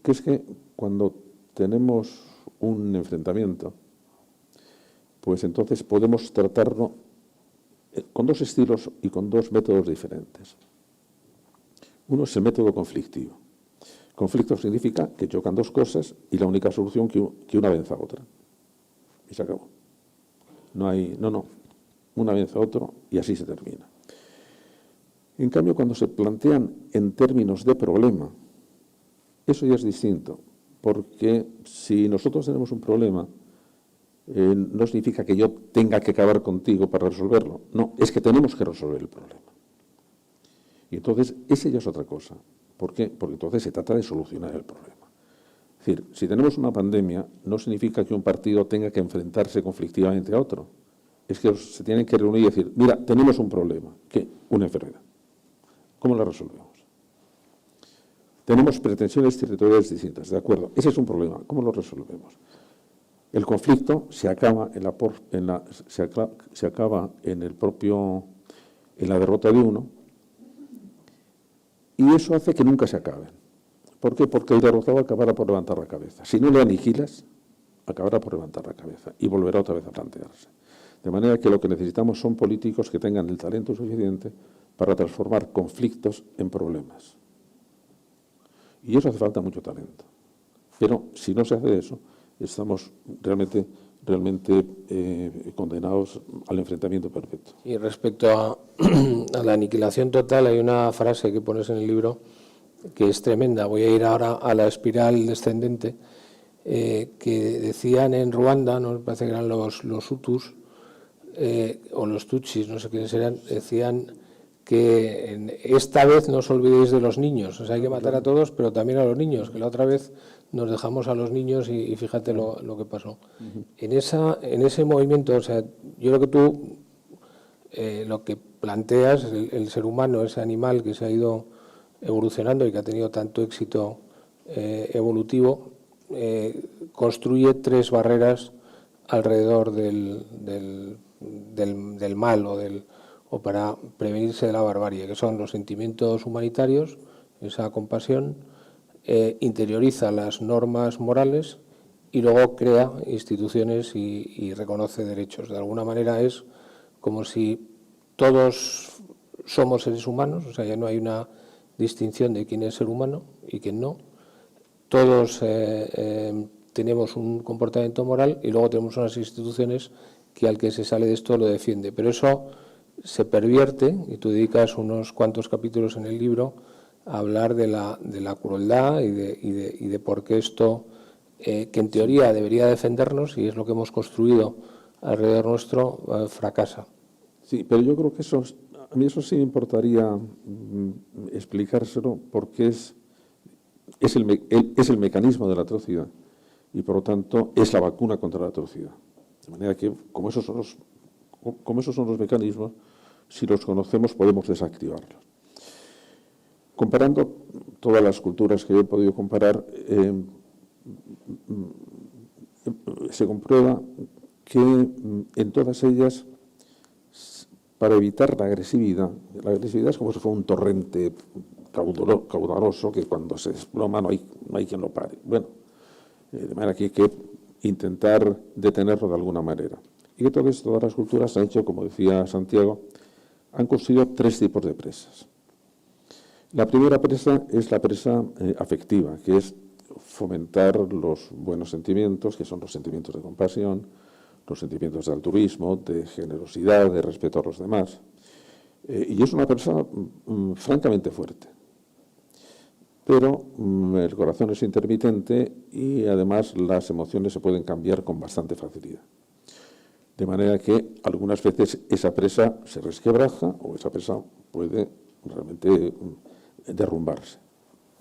que es que cuando tenemos un enfrentamiento, pues entonces podemos tratarlo con dos estilos y con dos métodos diferentes. Uno es el método conflictivo. Conflicto significa que chocan dos cosas y la única solución que una venza a otra. Y se acabó. Una venza a otro y así se termina. En cambio, cuando se plantean en términos de problema, eso ya es distinto, porque si nosotros tenemos un problema, no significa que yo tenga que acabar contigo para resolverlo. No, es que tenemos que resolver el problema. Y entonces, esa ya es otra cosa. ¿Por qué? Porque entonces se trata de solucionar el problema. Es decir, si tenemos una pandemia, no significa que un partido tenga que enfrentarse conflictivamente a otro. Es que se tienen que reunir y decir, mira, tenemos un problema. ¿Qué? Una enfermedad. ¿Cómo la resolvemos? Tenemos pretensiones territoriales distintas, ¿de acuerdo? Ese es un problema. ¿Cómo lo resolvemos? El conflicto se acaba en la derrota de uno, y eso hace que nunca se acaben. ¿Por qué? Porque el derrotado acabará por levantar la cabeza. Si no le aniquilas, acabará por levantar la cabeza y volverá otra vez a plantearse. De manera que lo que necesitamos son políticos que tengan el talento suficiente para transformar conflictos en problemas. Y eso hace falta mucho talento. Pero si no se hace eso, estamos realmente condenados al enfrentamiento perfecto. Y respecto a la aniquilación total, hay una frase que pones en el libro que es tremenda. Voy a ir ahora a la espiral descendente, que decían en Ruanda, no me parece que eran los Hutus o los Tutsis, no sé quiénes eran, decían que esta vez no os olvidéis de los niños, o sea, hay que matar a todos, pero también a los niños, que la otra vez nos dejamos a los niños y fíjate lo que pasó. En ese movimiento, o sea, yo creo que tú lo que planteas, el ser humano, ese animal que se ha ido evolucionando y que ha tenido tanto éxito evolutivo, construye tres barreras alrededor del mal o para prevenirse de la barbarie, que son los sentimientos humanitarios, esa compasión, interioriza las normas morales y luego crea instituciones y reconoce derechos. De alguna manera es como si todos somos seres humanos, o sea, ya no hay una distinción de quién es ser humano y quién no. Todos tenemos un comportamiento moral y luego tenemos unas instituciones que al que se sale de esto lo defiende. Pero eso se pervierte, y tú dedicas unos cuantos capítulos en el libro a hablar de la crueldad y de por qué esto, que en teoría debería defendernos, y es lo que hemos construido alrededor nuestro, fracasa. Sí, pero yo creo que a mí eso sí me importaría explicárselo, porque es el mecanismo de la atrocidad y, por lo tanto, es la vacuna contra la atrocidad. De manera que, como esos son los mecanismos, si los conocemos podemos desactivarlos. Comparando todas las culturas que yo he podido comparar, se comprueba que en todas ellas, para evitar la agresividad es como si fuera un torrente caudaloso que cuando se desploma no hay quien lo pare. Bueno, de manera que hay que intentar detenerlo de alguna manera. Y que todas las culturas han hecho, como decía Santiago, han construido tres tipos de presas. La primera presa es la presa afectiva, que es fomentar los buenos sentimientos, que son los sentimientos de compasión, los sentimientos de altruismo, de generosidad, de respeto a los demás. Y es una presa francamente fuerte. pero el corazón es intermitente y además las emociones se pueden cambiar con bastante facilidad. De manera que algunas veces esa presa se resquebraja o esa presa puede realmente derrumbarse.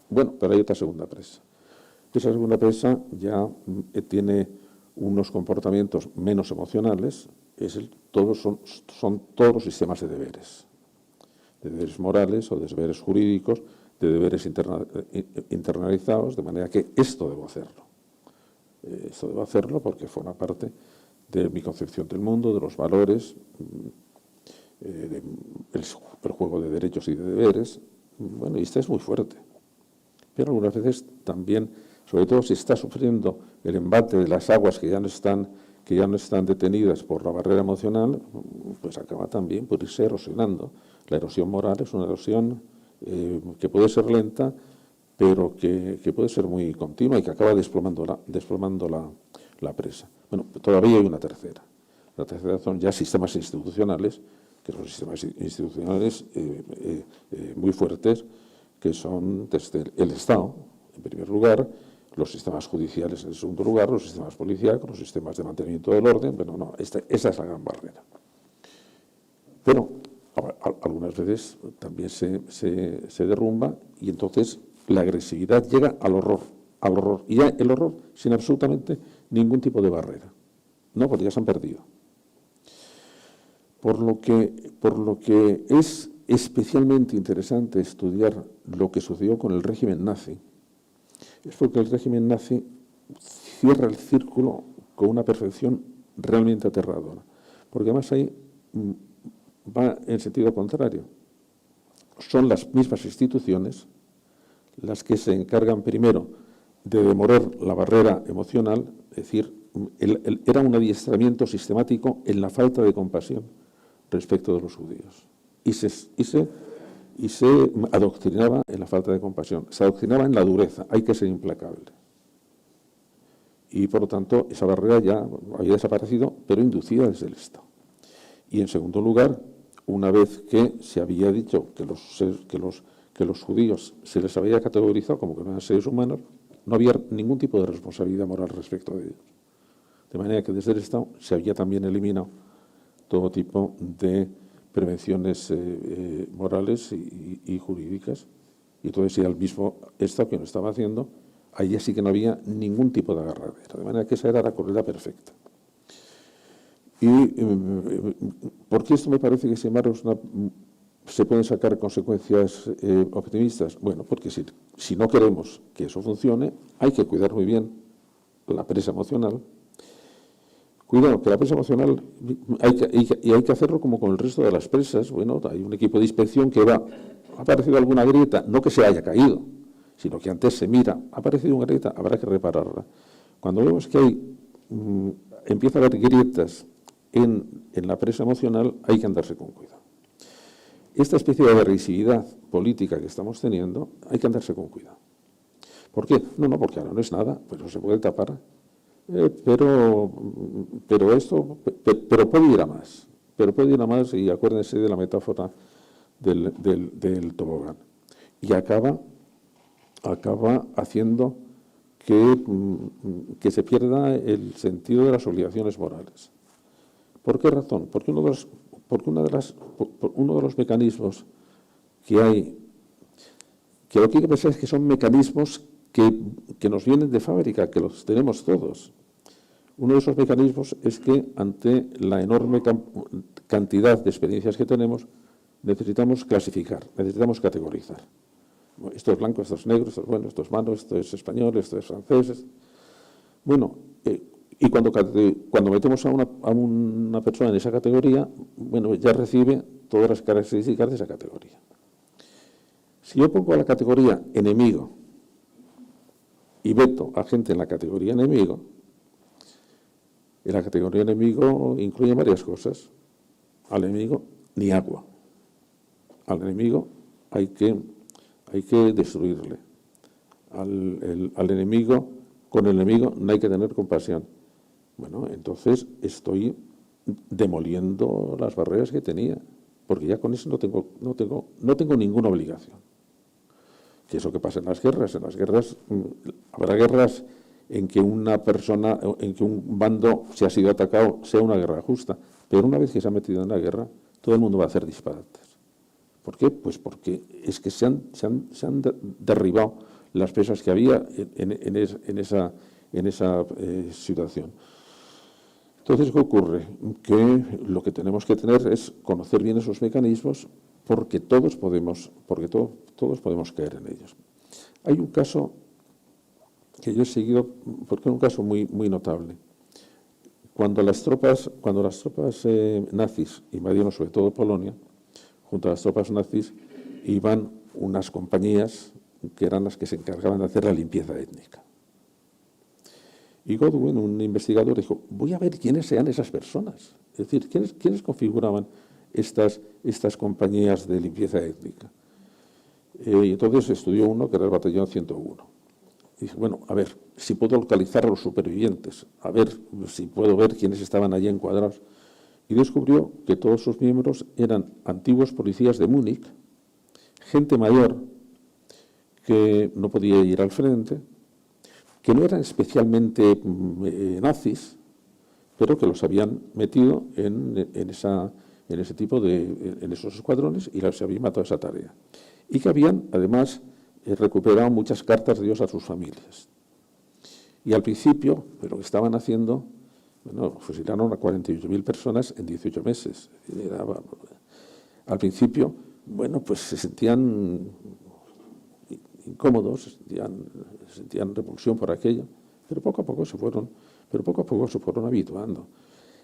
Bueno, pero hay otra segunda presa. Esa segunda presa ya tiene unos comportamientos menos emocionales, son todos los sistemas de deberes morales o de deberes jurídicos, de deberes internalizados, de manera que esto debo hacerlo. Esto debo hacerlo porque forma parte de mi concepción del mundo, de los valores, el juego de derechos y de deberes. Bueno, y esto es muy fuerte. Pero algunas veces también, sobre todo si está sufriendo el embate de las aguas que ya no están detenidas por la barrera emocional, pues acaba también por irse erosionando. La erosión moral es una erosión que puede ser lenta, pero que puede ser muy continua y que acaba desplomando la presa. Bueno, todavía hay una tercera. La tercera son ya sistemas institucionales, que son sistemas institucionales muy fuertes, que son desde el Estado, en primer lugar, los sistemas judiciales en segundo lugar, los sistemas policíacos, los sistemas de mantenimiento del orden. Bueno, no, esa es la gran barrera. Pero algunas veces también se derrumba y entonces la agresividad llega al horror. Y ya el horror sin absolutamente ningún tipo de barrera. No, porque ya se han perdido. Por lo que es especialmente interesante estudiar lo que sucedió con el régimen nazi, es porque el régimen nazi cierra el círculo con una perfección realmente aterradora. Porque además ahí va en sentido contrario. Son las mismas instituciones las que se encargan primero de demoler la barrera emocional, es decir, era un adiestramiento sistemático en la falta de compasión respecto de los judíos. Y se adoctrinaba en la falta de compasión, se adoctrinaba en la dureza, hay que ser implacable. Y por lo tanto, esa barrera ya había desaparecido, pero inducida desde el Estado. Y en segundo lugar, una vez que se había dicho que los judíos se les había categorizado como que no eran seres humanos, no había ningún tipo de responsabilidad moral respecto de ellos. De manera que desde el Estado se había también eliminado todo tipo de prevenciones morales y jurídicas. Y entonces era el mismo Estado que lo estaba haciendo, allí sí que no había ningún tipo de agarradera. De manera que esa era la corrida perfecta. Y ¿por qué esto me parece que, sin embargo, se pueden sacar consecuencias optimistas? Bueno, porque si no queremos que eso funcione, hay que cuidar muy bien la presa emocional. Cuidado, que la presa emocional hay que hacerlo como con el resto de las presas. Bueno, hay un equipo de inspección que ha aparecido alguna grieta, no que se haya caído, sino que antes se mira, ha aparecido una grieta, habrá que repararla. Cuando vemos que empieza a haber grietas en la presa emocional, hay que andarse con cuidado. Esta especie de agresividad política que estamos teniendo, hay que andarse con cuidado. ¿Por qué? No, porque ahora no es nada, pero se puede tapar. Pero puede ir a más. Pero puede ir a más, y acuérdense de la metáfora del tobogán. Y acaba haciendo que se pierda el sentido de las obligaciones morales. ¿Por qué razón? Porque uno de los mecanismos que hay, que lo que hay que pensar es que son mecanismos que nos vienen de fábrica, que los tenemos todos. Uno de esos mecanismos es que ante la enorme cantidad de experiencias que tenemos, necesitamos clasificar, necesitamos categorizar. Esto es blanco, esto es negro, esto es bueno, esto es malo, esto es español, esto es francés. Bueno, y cuando metemos a una persona en esa categoría, bueno, ya recibe todas las características de esa categoría. Si yo pongo a la categoría enemigo y veto a gente en la categoría enemigo, y la categoría enemigo incluye varias cosas. Al enemigo, ni agua. Al enemigo hay que destruirle. Al enemigo, con el enemigo no hay que tener compasión. Bueno, entonces estoy demoliendo las barreras que tenía, porque ya con eso no tengo ninguna obligación. que es lo que pasa en las guerras. En las guerras habrá guerras en que una persona, en que un bando, si ha sido atacado, sea una guerra justa. Pero una vez que se ha metido en la guerra, todo el mundo va a hacer disparates. ¿Por qué? Pues porque es que se han derribado las presas que había en esa situación. Entonces, ¿qué ocurre? Que lo que tenemos que tener es conocer bien esos mecanismos, porque todos podemos caer en ellos. Hay un caso que yo he seguido, porque es un caso muy, muy notable. Cuando las tropas nazis invadieron sobre todo Polonia, junto a las tropas nazis iban unas compañías que eran las que se encargaban de hacer la limpieza étnica. Y Godwin, un investigador, dijo, voy a ver quiénes sean esas personas. Es decir, quiénes configuraban estas compañías de limpieza étnica. Y entonces estudió uno que era el batallón 101. Y dije, bueno, a ver, si puedo localizar a los supervivientes, a ver si puedo ver quiénes estaban allí encuadrados. Y descubrió que todos sus miembros eran antiguos policías de Múnich, gente mayor que no podía ir al frente, que no eran especialmente nazis, pero que los habían metido en esos escuadrones y les habían matado esa tarea. Y que habían, además, recuperado muchas cartas de ellos a sus familias. Y al principio, lo que estaban haciendo, bueno, fusilaron a 48.000 personas en 18 meses. Al principio, bueno, pues se sentían incómodos, sentían repulsión por aquello, pero poco a poco se fueron habituando.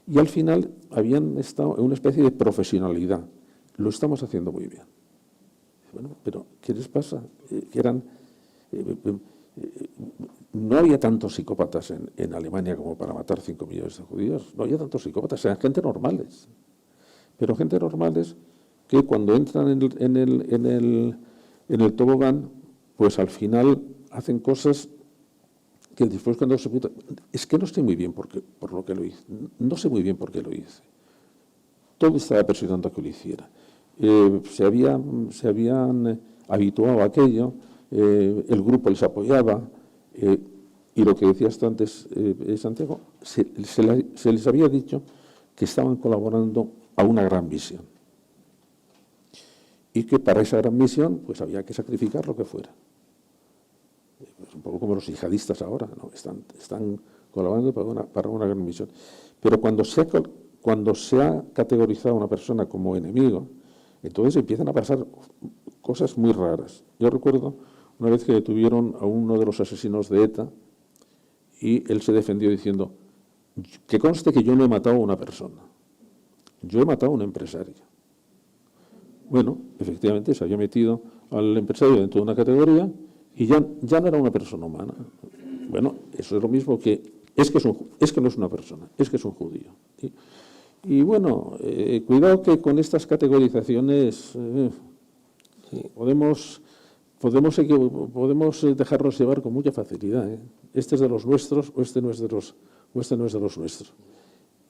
Y al final habían estado en una especie de profesionalidad. Lo estamos haciendo muy bien. Bueno, pero ¿qué les pasa? No había tantos psicópatas en Alemania como para matar 5 millones de judíos. No había tantos psicópatas, eran gente normales. Pero gente normales que cuando entran en el tobogán, pues al final hacen cosas que después cuando se puta, es que no sé muy bien por lo que lo hice. No sé muy bien por qué lo hice. Todo estaba presionando a que lo hiciera. Se habían habituado a aquello, el grupo les apoyaba, y lo que decías tú antes, Santiago, se les había dicho que estaban colaborando a una gran misión. Y que para esa gran misión pues había que sacrificar lo que fuera. Es un poco como los yihadistas ahora, ¿no? Están colaborando para una gran misión. Pero cuando se ha categorizado a una persona como enemigo, entonces empiezan a pasar cosas muy raras. Yo recuerdo una vez que detuvieron a uno de los asesinos de ETA y él se defendió diciendo, que conste que yo no he matado a una persona, yo he matado a un empresario. Bueno, efectivamente se había metido al empresario dentro de una categoría y ya no era una persona humana. Bueno, eso es lo mismo que es que no es una persona, es que es un judío. Y bueno, cuidado que con estas categorizaciones podemos dejarnos llevar con mucha facilidad. Este es de los nuestros o este no es de los nuestros.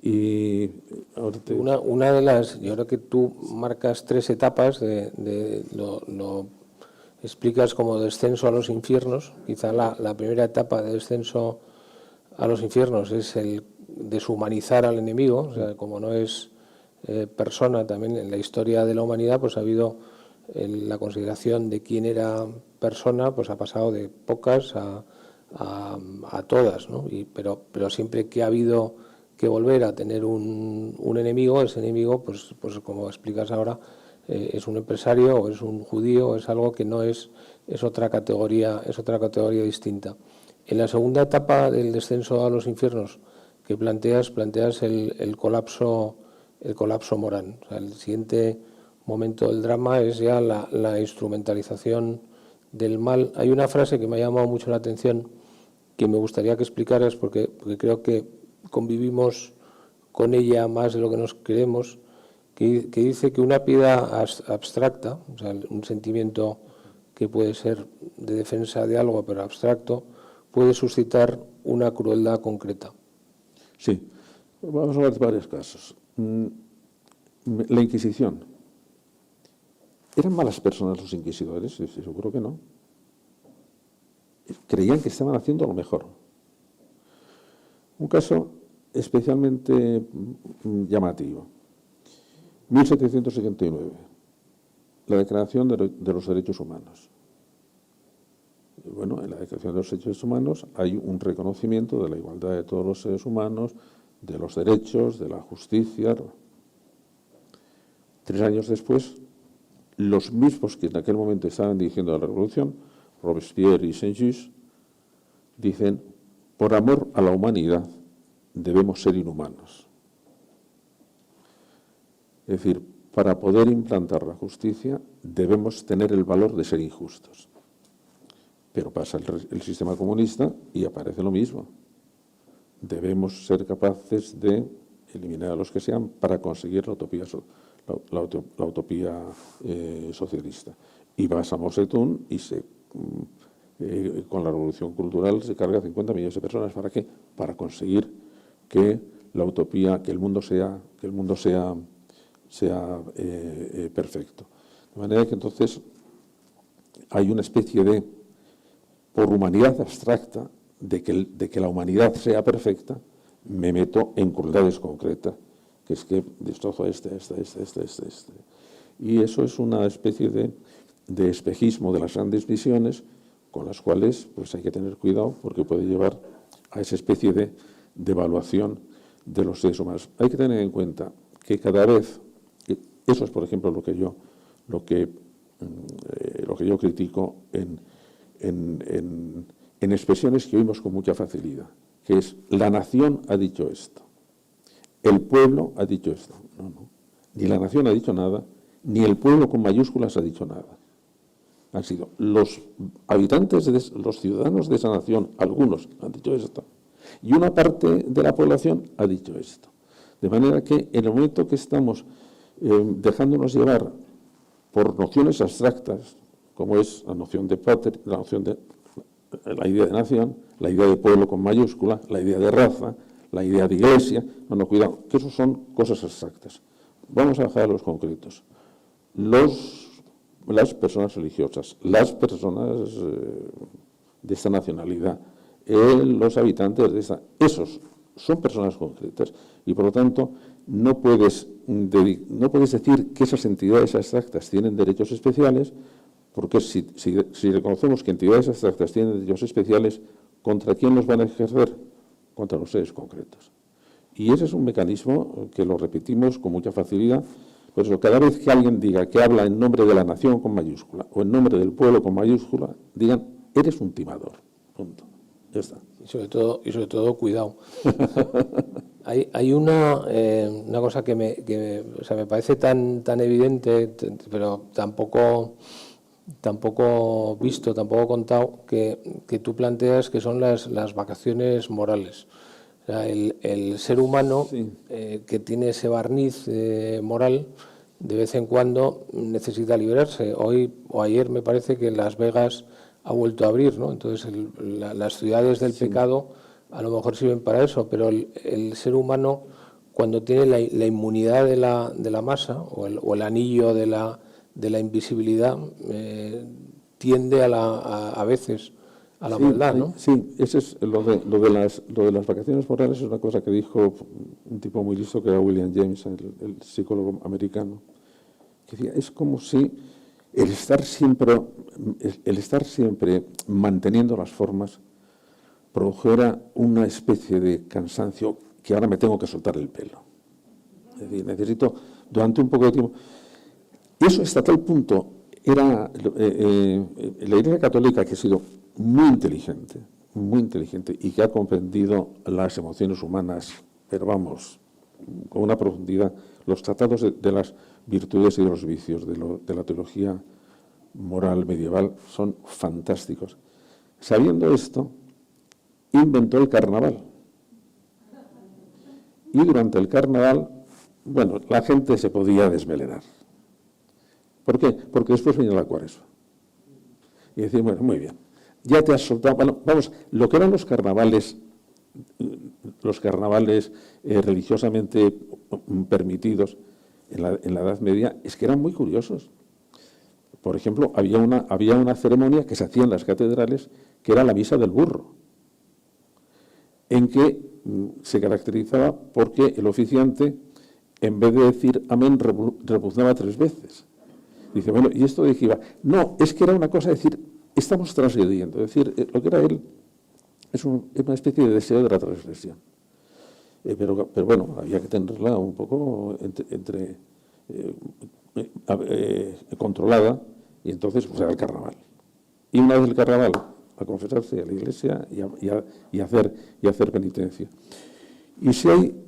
Y ahora una de las, yo creo que tú marcas 3 etapas, lo explicas como descenso a los infiernos. Quizá la primera etapa de descenso a los infiernos es el deshumanizar al enemigo, o sea, como no es persona, también en la historia de la humanidad pues ha habido la consideración de quién era persona, pues ha pasado de pocas a todas, ¿no? Pero siempre que ha habido que volver a tener un enemigo, ese enemigo, pues como explicas ahora, es un empresario o es un judío, o es algo que no es otra categoría distinta. En la segunda etapa del descenso a los infiernos que planteas el colapso moral. O sea, el siguiente momento del drama es ya la instrumentalización del mal. Hay una frase que me ha llamado mucho la atención que me gustaría que explicaras porque creo que convivimos con ella más de lo que nos creemos, que dice que una piedad abstracta, o sea, un sentimiento que puede ser de defensa de algo pero abstracto, puede suscitar una crueldad concreta. Sí, vamos a ver varios casos. La Inquisición. ¿Eran malas personas los inquisidores? Seguro que no. creían que estaban haciendo lo mejor. Un caso especialmente llamativo. 1779, la Declaración de los Derechos Humanos. Bueno, en la Declaración de los Derechos Humanos hay un reconocimiento de la igualdad de todos los seres humanos, de los derechos, de la justicia. 3 años después, los mismos que en aquel momento estaban dirigiendo la revolución, Robespierre y Saint-Just, dicen: por amor a la humanidad debemos ser inhumanos. Es decir, para poder implantar la justicia debemos tener el valor de ser injustos. Pero pasa el sistema comunista y aparece lo mismo. Debemos ser capaces de eliminar a los que sean para conseguir la utopía socialista. Y vas a Mao Zedong y con la revolución cultural se carga 50 millones de personas. ¿Para qué? Para conseguir que la utopía, que el mundo sea perfecto. De manera que entonces hay una especie de, por humanidad abstracta, de que la humanidad sea perfecta, me meto en crueldades concretas, que es que destrozo este. Y eso es una especie de espejismo de las grandes visiones, con las cuales pues hay que tener cuidado, porque puede llevar a esa especie de evaluación de los seres humanos. Hay que tener en cuenta que cada vez, eso es por ejemplo lo que yo critico en expresiones que oímos con mucha facilidad, que es: la nación ha dicho esto, el pueblo ha dicho esto. No. Ni la nación ha dicho nada, ni el pueblo con mayúsculas ha dicho nada. Han sido los habitantes, los ciudadanos de esa nación, algunos han dicho esto, y una parte de la población ha dicho esto. De manera que en el momento que estamos dejándonos llevar por nociones abstractas, como es la noción de patria, la idea de nación, la idea de pueblo con mayúscula, la idea de raza, la idea de iglesia, cuidado, que eso son cosas abstractas. Vamos a bajar a los concretos. Las personas religiosas, las personas de esta nacionalidad, los habitantes de esta, esos son personas concretas y por lo tanto no puedes decir que esas entidades abstractas tienen derechos especiales, porque si reconocemos que entidades abstractas tienen derechos especiales, ¿contra quién los van a ejercer? Contra los seres concretos. Y ese es un mecanismo que lo repetimos con mucha facilidad. Por eso, cada vez que alguien diga que habla en nombre de la nación con mayúscula o en nombre del pueblo con mayúscula, digan: eres un timador. Punto. Ya está. Y sobre todo cuidado. Hay una cosa que me parece tan evidente, pero tampoco visto, tampoco contado, que tú planteas, que son las vacaciones morales. O sea, el ser humano, sí, que tiene ese barniz moral, de vez en cuando necesita liberarse. Hoy o ayer me parece que Las Vegas ha vuelto a abrir, ¿no? Entonces las ciudades del pecado a lo mejor sirven para eso, pero el ser humano, cuando tiene la inmunidad de la masa o el anillo de la invisibilidad, tiende a veces a la maldad, ¿no? Sí, ese es lo de las vacaciones morales. Es una cosa que dijo un tipo muy listo, que era William James, el psicólogo americano, que decía: es como si el estar siempre manteniendo las formas produjera una especie de cansancio, que ahora me tengo que soltar el pelo. Es decir, necesito durante un poco de tiempo. Eso hasta tal punto era la Iglesia Católica, que ha sido muy inteligente y que ha comprendido las emociones humanas, pero vamos, con una profundidad. Los tratados de las virtudes y de los vicios de la teología moral medieval son fantásticos. Sabiendo esto, inventó el carnaval. Y durante el carnaval, bueno, la gente se podía desmelenar. ¿Por qué? Porque después venía la Cuaresma. Y decir: bueno, muy bien, ya te has soltado. Bueno, vamos, lo que eran los carnavales religiosamente permitidos en la Edad Media, es que eran muy curiosos. Por ejemplo, había una ceremonia que se hacía en las catedrales, que era la misa del burro, en que se caracterizaba porque el oficiante, en vez de decir amén, repugnaba 3 veces. Dice, bueno, ¿y esto de qué iba? No, es que era una cosa de decir, estamos transgrediendo. Es decir, lo que era él es una especie de deseo de la transgresión. Pero bueno, había que tenerla un poco controlada, y entonces pues era el carnaval. Y una vez el carnaval, a confesarse a la iglesia y hacer penitencia. Y si hay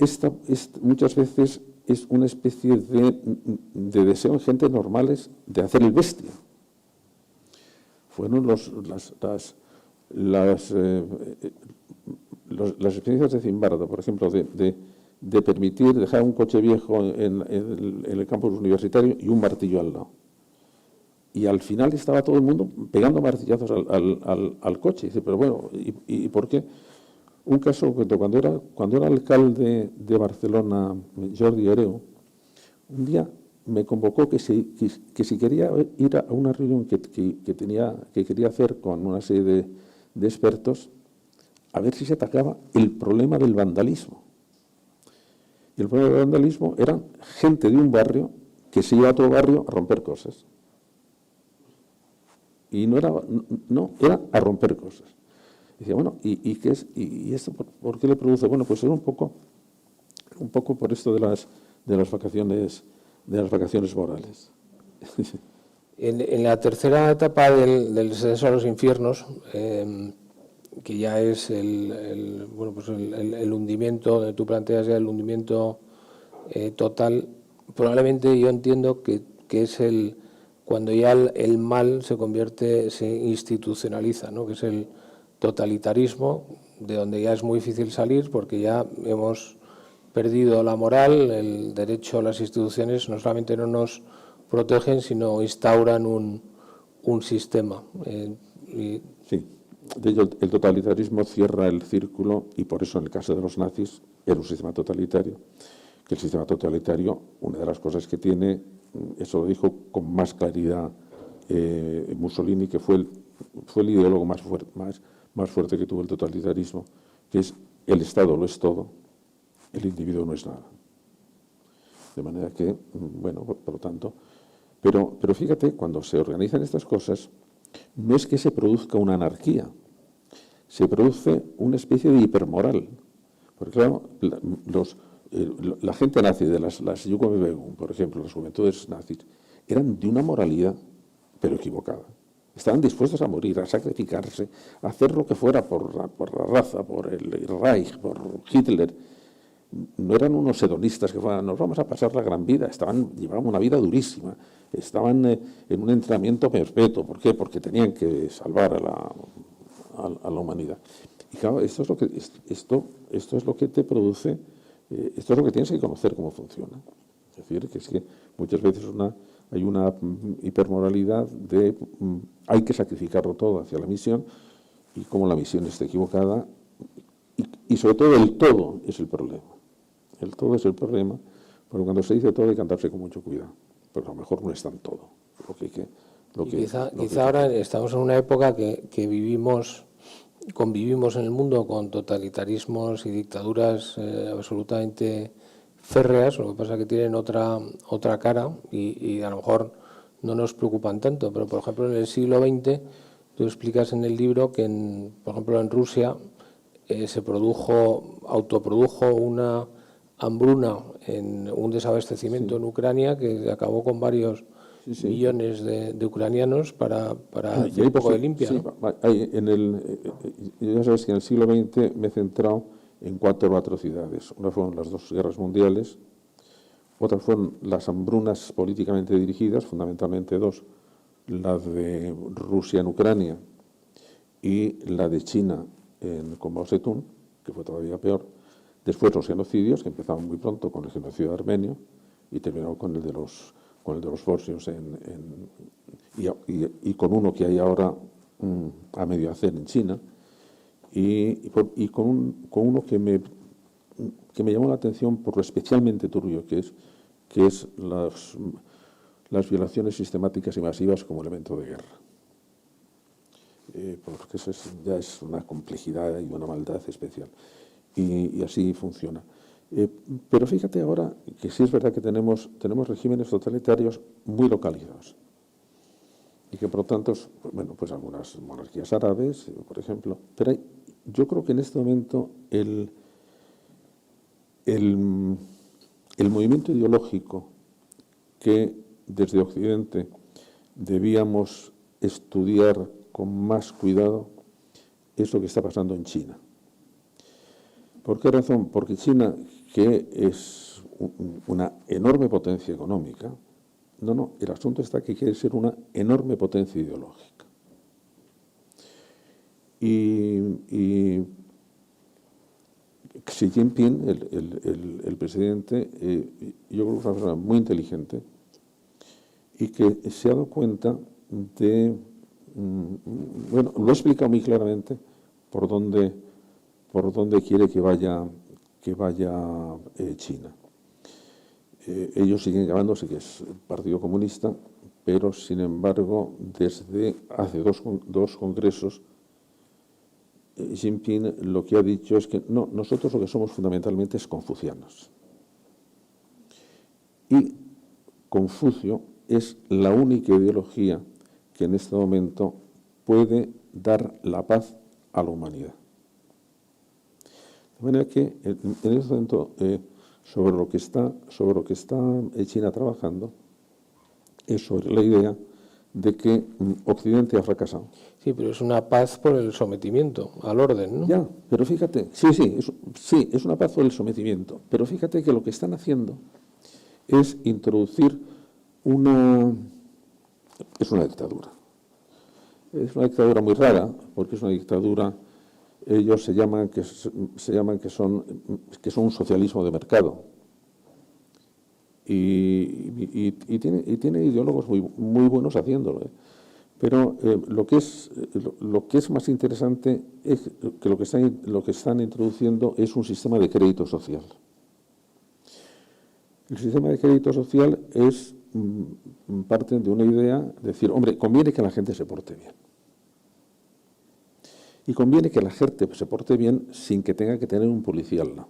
muchas veces es una especie de deseo en gente normales de hacer el bestia. Fueron las experiencias de Zimbardo, por ejemplo, de permitir dejar un coche viejo en el campus universitario y un martillo al lado. Y al final estaba todo el mundo pegando martillazos al coche. Dice, pero bueno, ¿y por qué? Un caso, cuando era alcalde de Barcelona, Jordi Hereu, un día me convocó que si quería ir a una reunión que quería hacer con una serie de expertos, a ver si se atacaba el problema del vandalismo. Y el problema del vandalismo era gente de un barrio que se iba a otro barrio a romper cosas. Y no era a romper cosas. Y decía, bueno, ¿y qué es? ¿Y esto por qué le produce? Bueno, pues era un poco por esto de las vacaciones morales. En la tercera etapa del descenso a los infiernos, que ya es el hundimiento, donde tú planteas ya el hundimiento total, probablemente yo entiendo que es cuando ya el mal se institucionaliza, ¿no? Que es el totalitarismo, de donde ya es muy difícil salir porque ya hemos perdido la moral, el derecho, las instituciones no solamente no nos protegen, sino instauran un sistema. Sí, de hecho el totalitarismo cierra el círculo, y por eso en el caso de los nazis era un sistema totalitario. Que el sistema totalitario, una de las cosas que tiene, eso lo dijo con más claridad Mussolini, que fue el ideólogo más fuerte que tuvo el totalitarismo, que es el Estado lo es todo, el individuo no es nada. De manera que, bueno, por lo tanto, pero fíjate, cuando se organizan estas cosas, no es que se produzca una anarquía, se produce una especie de hipermoral. Porque claro, la gente nazi de las Jugendbewegung, por ejemplo, las juventudes nazis, eran de una moralidad, pero equivocada. Estaban dispuestos a morir, a sacrificarse, a hacer lo que fuera por la raza, por el Reich, por Hitler. No eran unos hedonistas que fueran, nos vamos a pasar la gran vida, llevaban una vida durísima, estaban en un entrenamiento perpetuo. ¿Por qué? Porque tenían que salvar a la humanidad. Y claro, esto es lo que te produce, esto es lo que tienes que conocer cómo funciona. Es decir, que es que muchas veces hay una hipermoralidad de hay que sacrificarlo todo hacia la misión, y como la misión está equivocada, y sobre todo el todo es el problema. El todo es el problema, porque cuando se dice todo hay que andarse con mucho cuidado, porque a lo mejor no es tan todo. Quizá ahora estamos en una época que convivimos en el mundo con totalitarismos y dictaduras absolutamente férreas, lo que pasa es que tienen otra cara y a lo mejor no nos preocupan tanto, pero por ejemplo en el siglo XX tú explicas en el libro que por ejemplo en Rusia se autoprodujo una hambruna, en un desabastecimiento en Ucrania que acabó con varios millones de ucranianos para hacer un poco de limpia. Sí, ¿no? Ya sabes que en el siglo XX me he centrado en 4 atrocidades. Una fueron las 2 guerras mundiales, otras fueron las hambrunas políticamente dirigidas, fundamentalmente 2, la de Rusia en Ucrania y la de China con Mao Zedong, que fue todavía peor. Después los genocidios, que empezaron muy pronto con el genocidio armenio y terminaron con el de los bosnios y con uno que hay ahora a medio hacer en China, y con uno que me llamó la atención por lo especialmente turbio que es las violaciones sistemáticas y masivas como elemento de guerra. Porque eso ya es una complejidad y una maldad especial. Y así funciona. Pero fíjate ahora que sí es verdad que tenemos regímenes totalitarios muy localizados. Y que por lo tanto, bueno, pues algunas monarquías árabes, por ejemplo. Pero yo creo que en este momento el movimiento ideológico que desde Occidente debíamos estudiar con más cuidado es lo que está pasando en China. ¿Por qué razón? Porque China, que es una enorme potencia económica, no, el asunto está que quiere ser una enorme potencia ideológica. Y Xi Jinping, el presidente, yo creo que es una persona muy inteligente y que se ha dado cuenta de, bueno, lo ha explicado muy claramente por dónde quiere que vaya China. Ellos siguen llamándose que es Partido Comunista, pero sin embargo, desde hace dos congresos, Xi Jinping lo que ha dicho es que no, nosotros lo que somos fundamentalmente es confucianos. Y Confucio es la única ideología que en este momento puede dar la paz a la humanidad. De manera que en este momento sobre lo que está China trabajando es sobre la idea de que Occidente ha fracasado. Sí, pero es una paz por el sometimiento al orden, ¿no? Ya, pero fíjate, sí, es una paz por el sometimiento, pero fíjate que lo que están haciendo es introducir es una dictadura. Es una dictadura muy rara, porque es una dictadura, ellos se llaman que son un socialismo de mercado. Y tiene ideólogos muy buenos haciéndolo. Pero lo que es más interesante es que lo que están introduciendo es un sistema de crédito social. El sistema de crédito social es parte de una idea de decir, hombre, conviene que la gente se porte bien. Y conviene que la gente se porte bien sin que tenga que tener un policía al lado.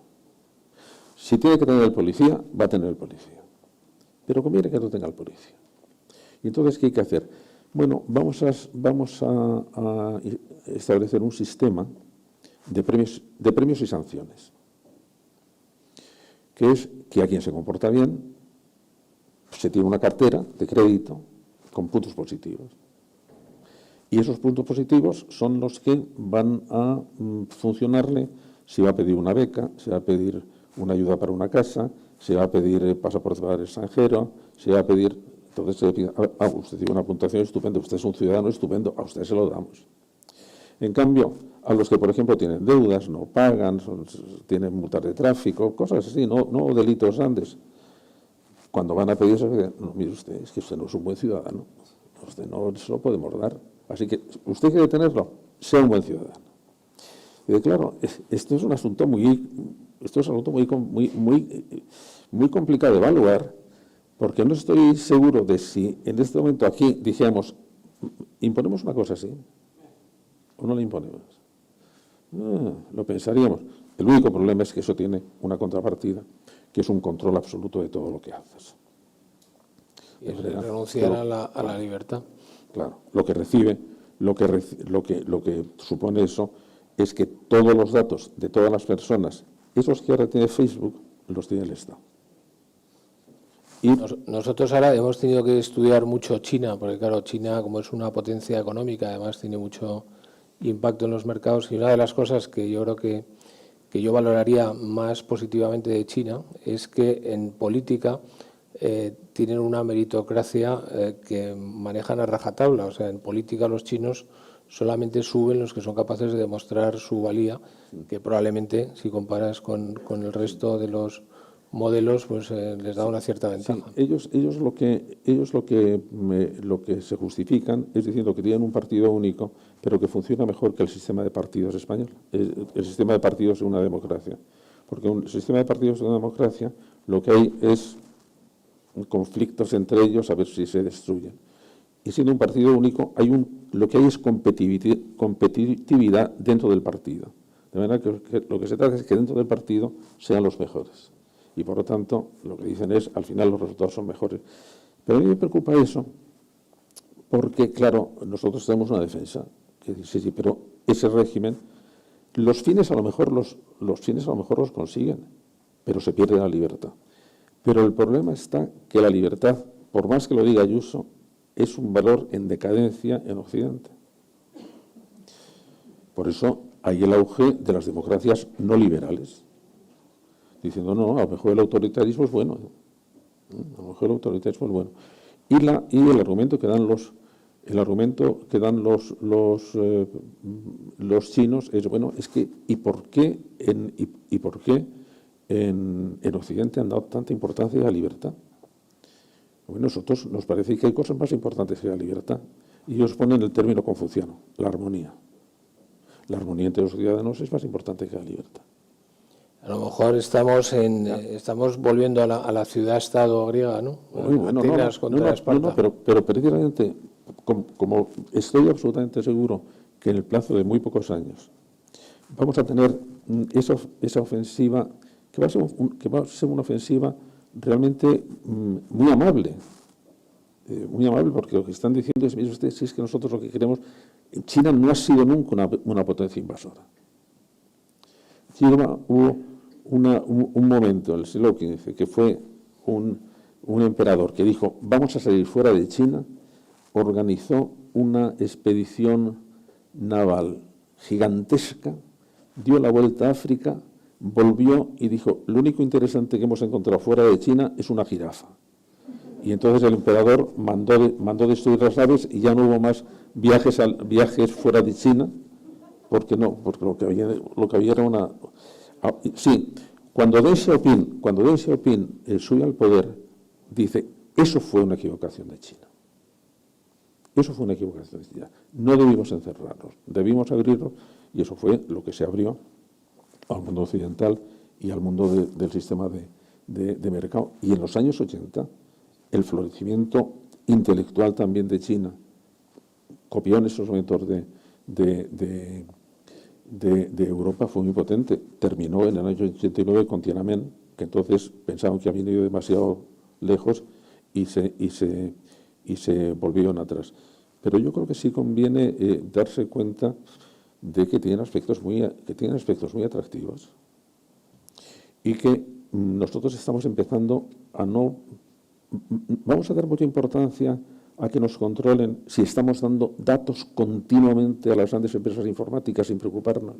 Si tiene que tener el policía, va a tener el policía. Pero conviene que no tenga el policía. Y entonces, ¿qué hay que hacer? Bueno, vamos a establecer un sistema de premios y sanciones, que es que a quien se comporta bien se tiene una cartera de crédito con puntos positivos. Y esos puntos positivos son los que van a funcionarle si va a pedir una beca, si va a pedir una ayuda para una casa, si va a pedir pasaporte para el extranjero, si va a pedir... Entonces se le pide, usted tiene una puntuación estupenda, usted es un ciudadano estupendo, a usted se lo damos. En cambio, a los que, por ejemplo, tienen deudas, no pagan, tienen multas de tráfico, cosas así, no delitos grandes, cuando van a pedir, no, mire usted, es que usted no es un buen ciudadano, usted no se lo podemos dar. Así que usted quiere tenerlo, sea un buen ciudadano. Y claro, esto es un asunto muy complicado de evaluar, porque no estoy seguro de si en este momento aquí dijéramos, ¿imponemos una cosa así? ¿O no la imponemos? Lo pensaríamos. El único problema es que eso tiene una contrapartida, que es un control absoluto de todo lo que haces. Y es renunciar a la libertad. Claro, lo que supone eso es que todos los datos de todas las personas, esos que ahora tiene Facebook, los tiene el Estado. Y nosotros ahora hemos tenido que estudiar mucho China, porque claro, China, como es una potencia económica, además tiene mucho impacto en los mercados, y una de las cosas que yo creo que yo valoraría más positivamente de China es que en política tienen una meritocracia que manejan a rajatabla. O sea, en política los chinos solamente suben los que son capaces de demostrar su valía, que probablemente, si comparas con el resto de los modelos, pues les da una cierta ventaja. Sí, ellos lo que se justifican es diciendo que tienen un partido único, pero que funciona mejor que el sistema de partidos español. El sistema de partidos es una democracia. Porque un sistema de partidos de una democracia, lo que hay es conflictos entre ellos a ver si se destruyen. Y siendo un partido único, lo que hay es competitividad dentro del partido. De manera que lo que se trata es que dentro del partido sean los mejores. Y por lo tanto, lo que dicen es, al final los resultados son mejores. Pero a mí me preocupa eso, porque, claro, nosotros tenemos una defensa, que dice, sí, pero ese régimen, los fines a lo mejor los consiguen, pero se pierde la libertad. Pero el problema está que la libertad, por más que lo diga Ayuso, es un valor en decadencia en Occidente. Por eso hay el auge de las democracias no liberales, diciendo, no, a lo mejor el autoritarismo es bueno. A lo mejor el autoritarismo es bueno. Y el argumento que dan los chinos es, bueno, es que ¿y por qué en Occidente han dado tanta importancia a la libertad? Bueno, a nosotros nos parece que hay cosas más importantes que la libertad. Y ellos ponen el término confuciano, la armonía. La armonía entre los ciudadanos es más importante que la libertad. A lo mejor estamos volviendo a la ciudad-estado griega, ¿no? Muy bueno, Atenas contra Esparta. pero precisamente, como estoy absolutamente seguro que en el plazo de muy pocos años vamos a tener esa ofensiva, que va a ser una ofensiva realmente muy amable. Muy amable, porque lo que están diciendo es, mire usted, si es que nosotros lo que queremos... China no ha sido nunca una potencia invasora. China hubo un momento en el siglo XV que fue un emperador que dijo, vamos a salir fuera de China, organizó una expedición naval gigantesca, dio la vuelta a África, volvió y dijo, lo único interesante que hemos encontrado fuera de China es una jirafa. Y entonces el emperador mandó destruir las naves y ya no hubo más viajes fuera de China, porque lo que había era una... Sí, cuando Deng Xiaoping sube al poder, dice, eso fue una equivocación de China. Eso fue una equivocación de China. No debimos encerrarnos, debimos abrirnos, y eso fue lo que se abrió al mundo occidental y al mundo del sistema de mercado. Y en los años 80, el florecimiento intelectual también de China copió en esos momentos de Europa, fue muy potente. Terminó en el año 89 con Tiananmen, que entonces pensaban que habían ido demasiado lejos y se volvieron atrás. Pero yo creo que sí conviene darse cuenta de que tienen aspectos muy atractivos y que nosotros estamos empezando a no... Vamos a dar mucha importancia a que nos controlen si estamos dando datos continuamente a las grandes empresas informáticas sin preocuparnos.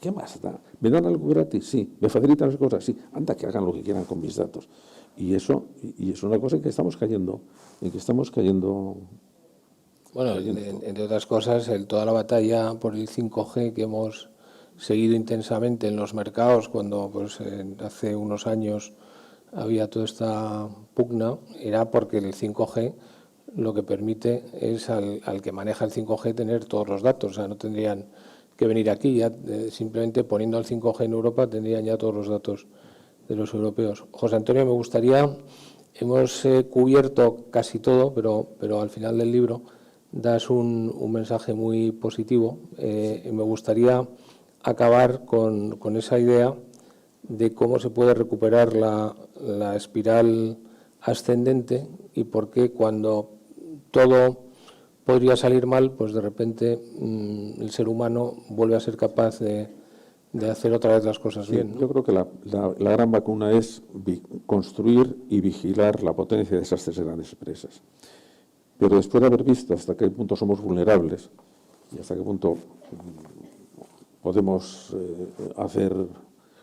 ¿Qué más da? ¿Me dan algo gratis? Sí. ¿Me facilitan las cosas? Sí. Anda, que hagan lo que quieran con mis datos. Y eso es una cosa en que estamos cayendo. Bueno, entre otras cosas, toda la batalla por el 5G que hemos seguido intensamente en los mercados cuando hace unos años había toda esta pugna, era porque el 5G lo que permite es al que maneja el 5G tener todos los datos. O sea, no tendrían que venir aquí, ya simplemente poniendo el 5G en Europa tendrían ya todos los datos de los europeos. José Antonio, me gustaría, hemos cubierto casi todo, pero al final del libro das un mensaje muy positivo. Me gustaría acabar con esa idea de cómo se puede recuperar la espiral ascendente y por qué cuando todo podría salir mal, pues de repente el ser humano vuelve a ser capaz de hacer otra vez las cosas bien, ¿no? Yo creo que la gran vacuna es construir y vigilar la potencia de esas tres grandes empresas. Pero después de haber visto hasta qué punto somos vulnerables y hasta qué punto podemos hacer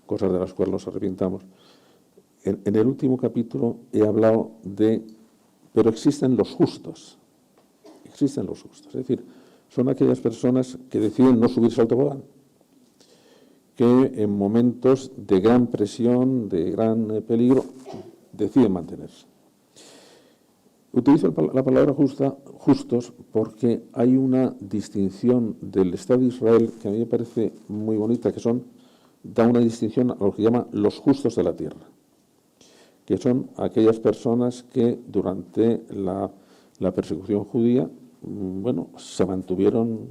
cosas de las cuales nos arrepintamos, en el último capítulo he hablado pero existen los justos. Existen los justos. Es decir, son aquellas personas que deciden no subirse al tobogán, que en momentos de gran presión, de gran peligro, deciden mantenerse. Utilizo la palabra justos porque hay una distinción del Estado de Israel que a mí me parece muy bonita, da una distinción a lo que llama los justos de la tierra, que son aquellas personas que durante la persecución judía, bueno, se mantuvieron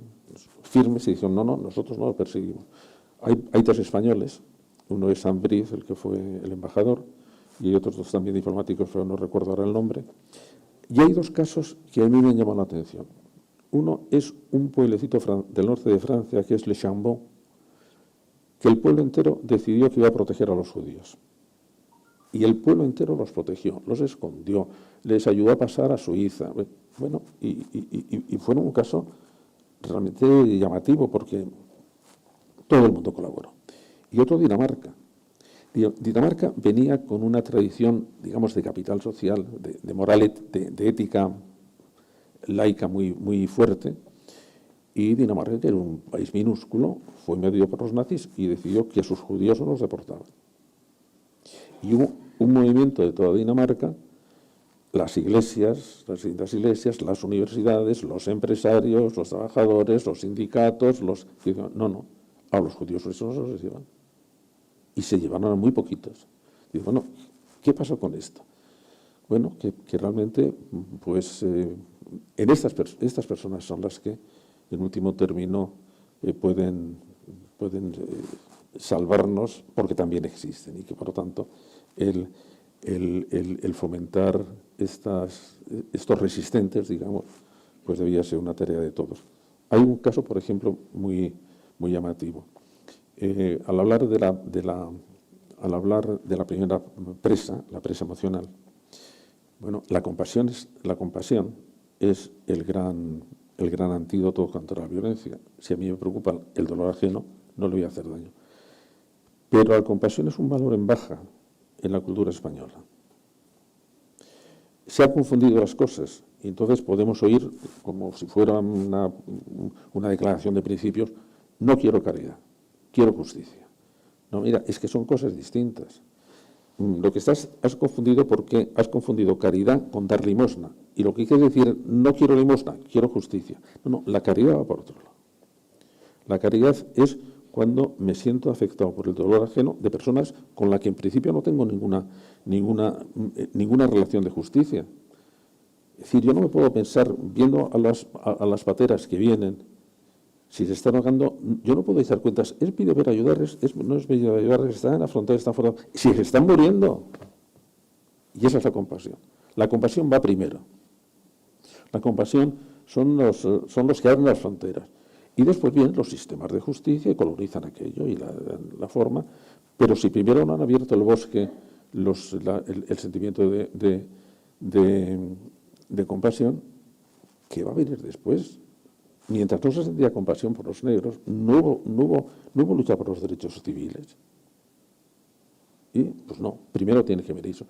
firmes y dijeron, no, nosotros no lo perseguimos. Hay 3 españoles, uno es San Briz, el que fue el embajador, y hay otros 2 también diplomáticos, pero no recuerdo ahora el nombre. Y hay 2 casos que a mí me llaman la atención. Uno es un pueblecito del norte de Francia, que es Le Chambon, que el pueblo entero decidió que iba a proteger a los judíos. Y el pueblo entero los protegió, los escondió, les ayudó a pasar a Suiza. Bueno, y fue un caso realmente llamativo porque todo el mundo colaboró. Y otro, Dinamarca. Dinamarca venía con una tradición, digamos, de capital social, de moral, de ética laica muy fuerte, y Dinamarca, que era un país minúsculo, fue invadido por los nazis y decidió que a sus judíos no los deportaban. Y hubo un movimiento de toda Dinamarca, las iglesias, las distintas iglesias, las universidades, los empresarios, los trabajadores, los sindicatos, no, a los judíos eso no se los llevan. Y se llevaron a muy poquitos. Y bueno, ¿qué pasó con esto? Bueno, que realmente, pues, en estas personas son las que, en último término, pueden salvarnos, porque también existen, y que, por lo tanto, el fomentar estos resistentes, digamos, pues debía ser una tarea de todos. Hay un caso, por ejemplo, muy llamativo. Al hablar de la primera presa, la presa emocional, bueno, la compasión es el gran antídoto contra la violencia. Si a mí me preocupa el dolor ajeno, no le voy a hacer daño. Pero la compasión es un valor en baja en la cultura española. Se han confundido las cosas y entonces podemos oír, como si fuera una declaración de principios, no quiero caridad, quiero justicia. No, mira, es que son cosas distintas. Lo que has confundido porque has confundido caridad con dar limosna. Y lo que quiere decir, no quiero limosna, quiero justicia. No, la caridad va por otro lado. La caridad es cuando me siento afectado por el dolor ajeno de personas con las que en principio no tengo ninguna relación de justicia. Es decir, yo no me puedo pensar, viendo a las pateras que vienen, si se están ahogando, yo no puedo dar cuentas, es pedir ayudarles, no es pedir ayudarles, están en la frontera, están fuera, si se están muriendo. Y esa es la compasión. La compasión va primero. La compasión son los que abren las fronteras. Y después vienen los sistemas de justicia y colonizan aquello y la forma. Pero si primero no han abierto el bosque, el sentimiento de compasión, ¿qué va a venir después? Mientras no se sentía compasión por los negros, no hubo lucha por los derechos civiles. Y, pues no, primero tiene que ver eso.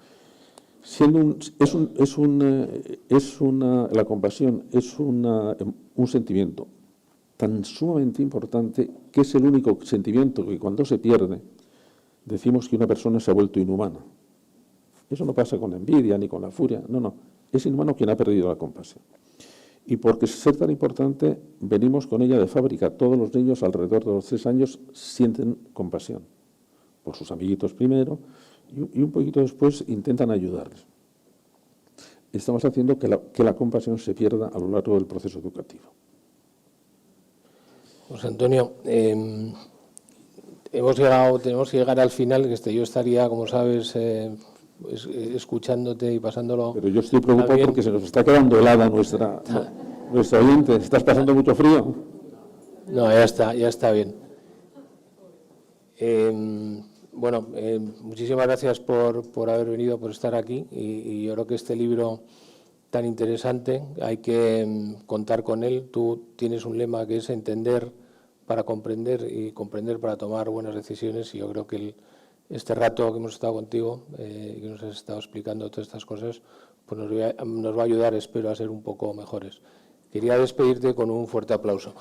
La compasión es un sentimiento tan sumamente importante que es el único sentimiento que cuando se pierde decimos que una persona se ha vuelto inhumana. Eso no pasa con la envidia ni con la furia, no. Es inhumano quien ha perdido la compasión. Y porque ser tan importante, venimos con ella de fábrica. Todos los niños alrededor de los 3 años sienten compasión. Por sus amiguitos primero, y un poquito después intentan ayudarles. Estamos haciendo que la compasión se pierda a lo largo del proceso educativo. José Antonio, tenemos que llegar al final, yo estaría, como sabes, escuchándote y pasándolo. Pero yo estoy preocupado porque se nos está quedando helada nuestra oyente. ¿Estás pasando mucho frío? No, ya está bien. Bueno, muchísimas gracias por haber venido, por estar aquí. Y yo creo que este libro tan interesante hay que contar con él. Tú tienes un lema que es entender para comprender y comprender para tomar buenas decisiones. Y yo creo que este rato que hemos estado contigo y que nos has estado explicando todas estas cosas, pues nos va a ayudar, espero, a ser un poco mejores. Quería despedirte con un fuerte aplauso.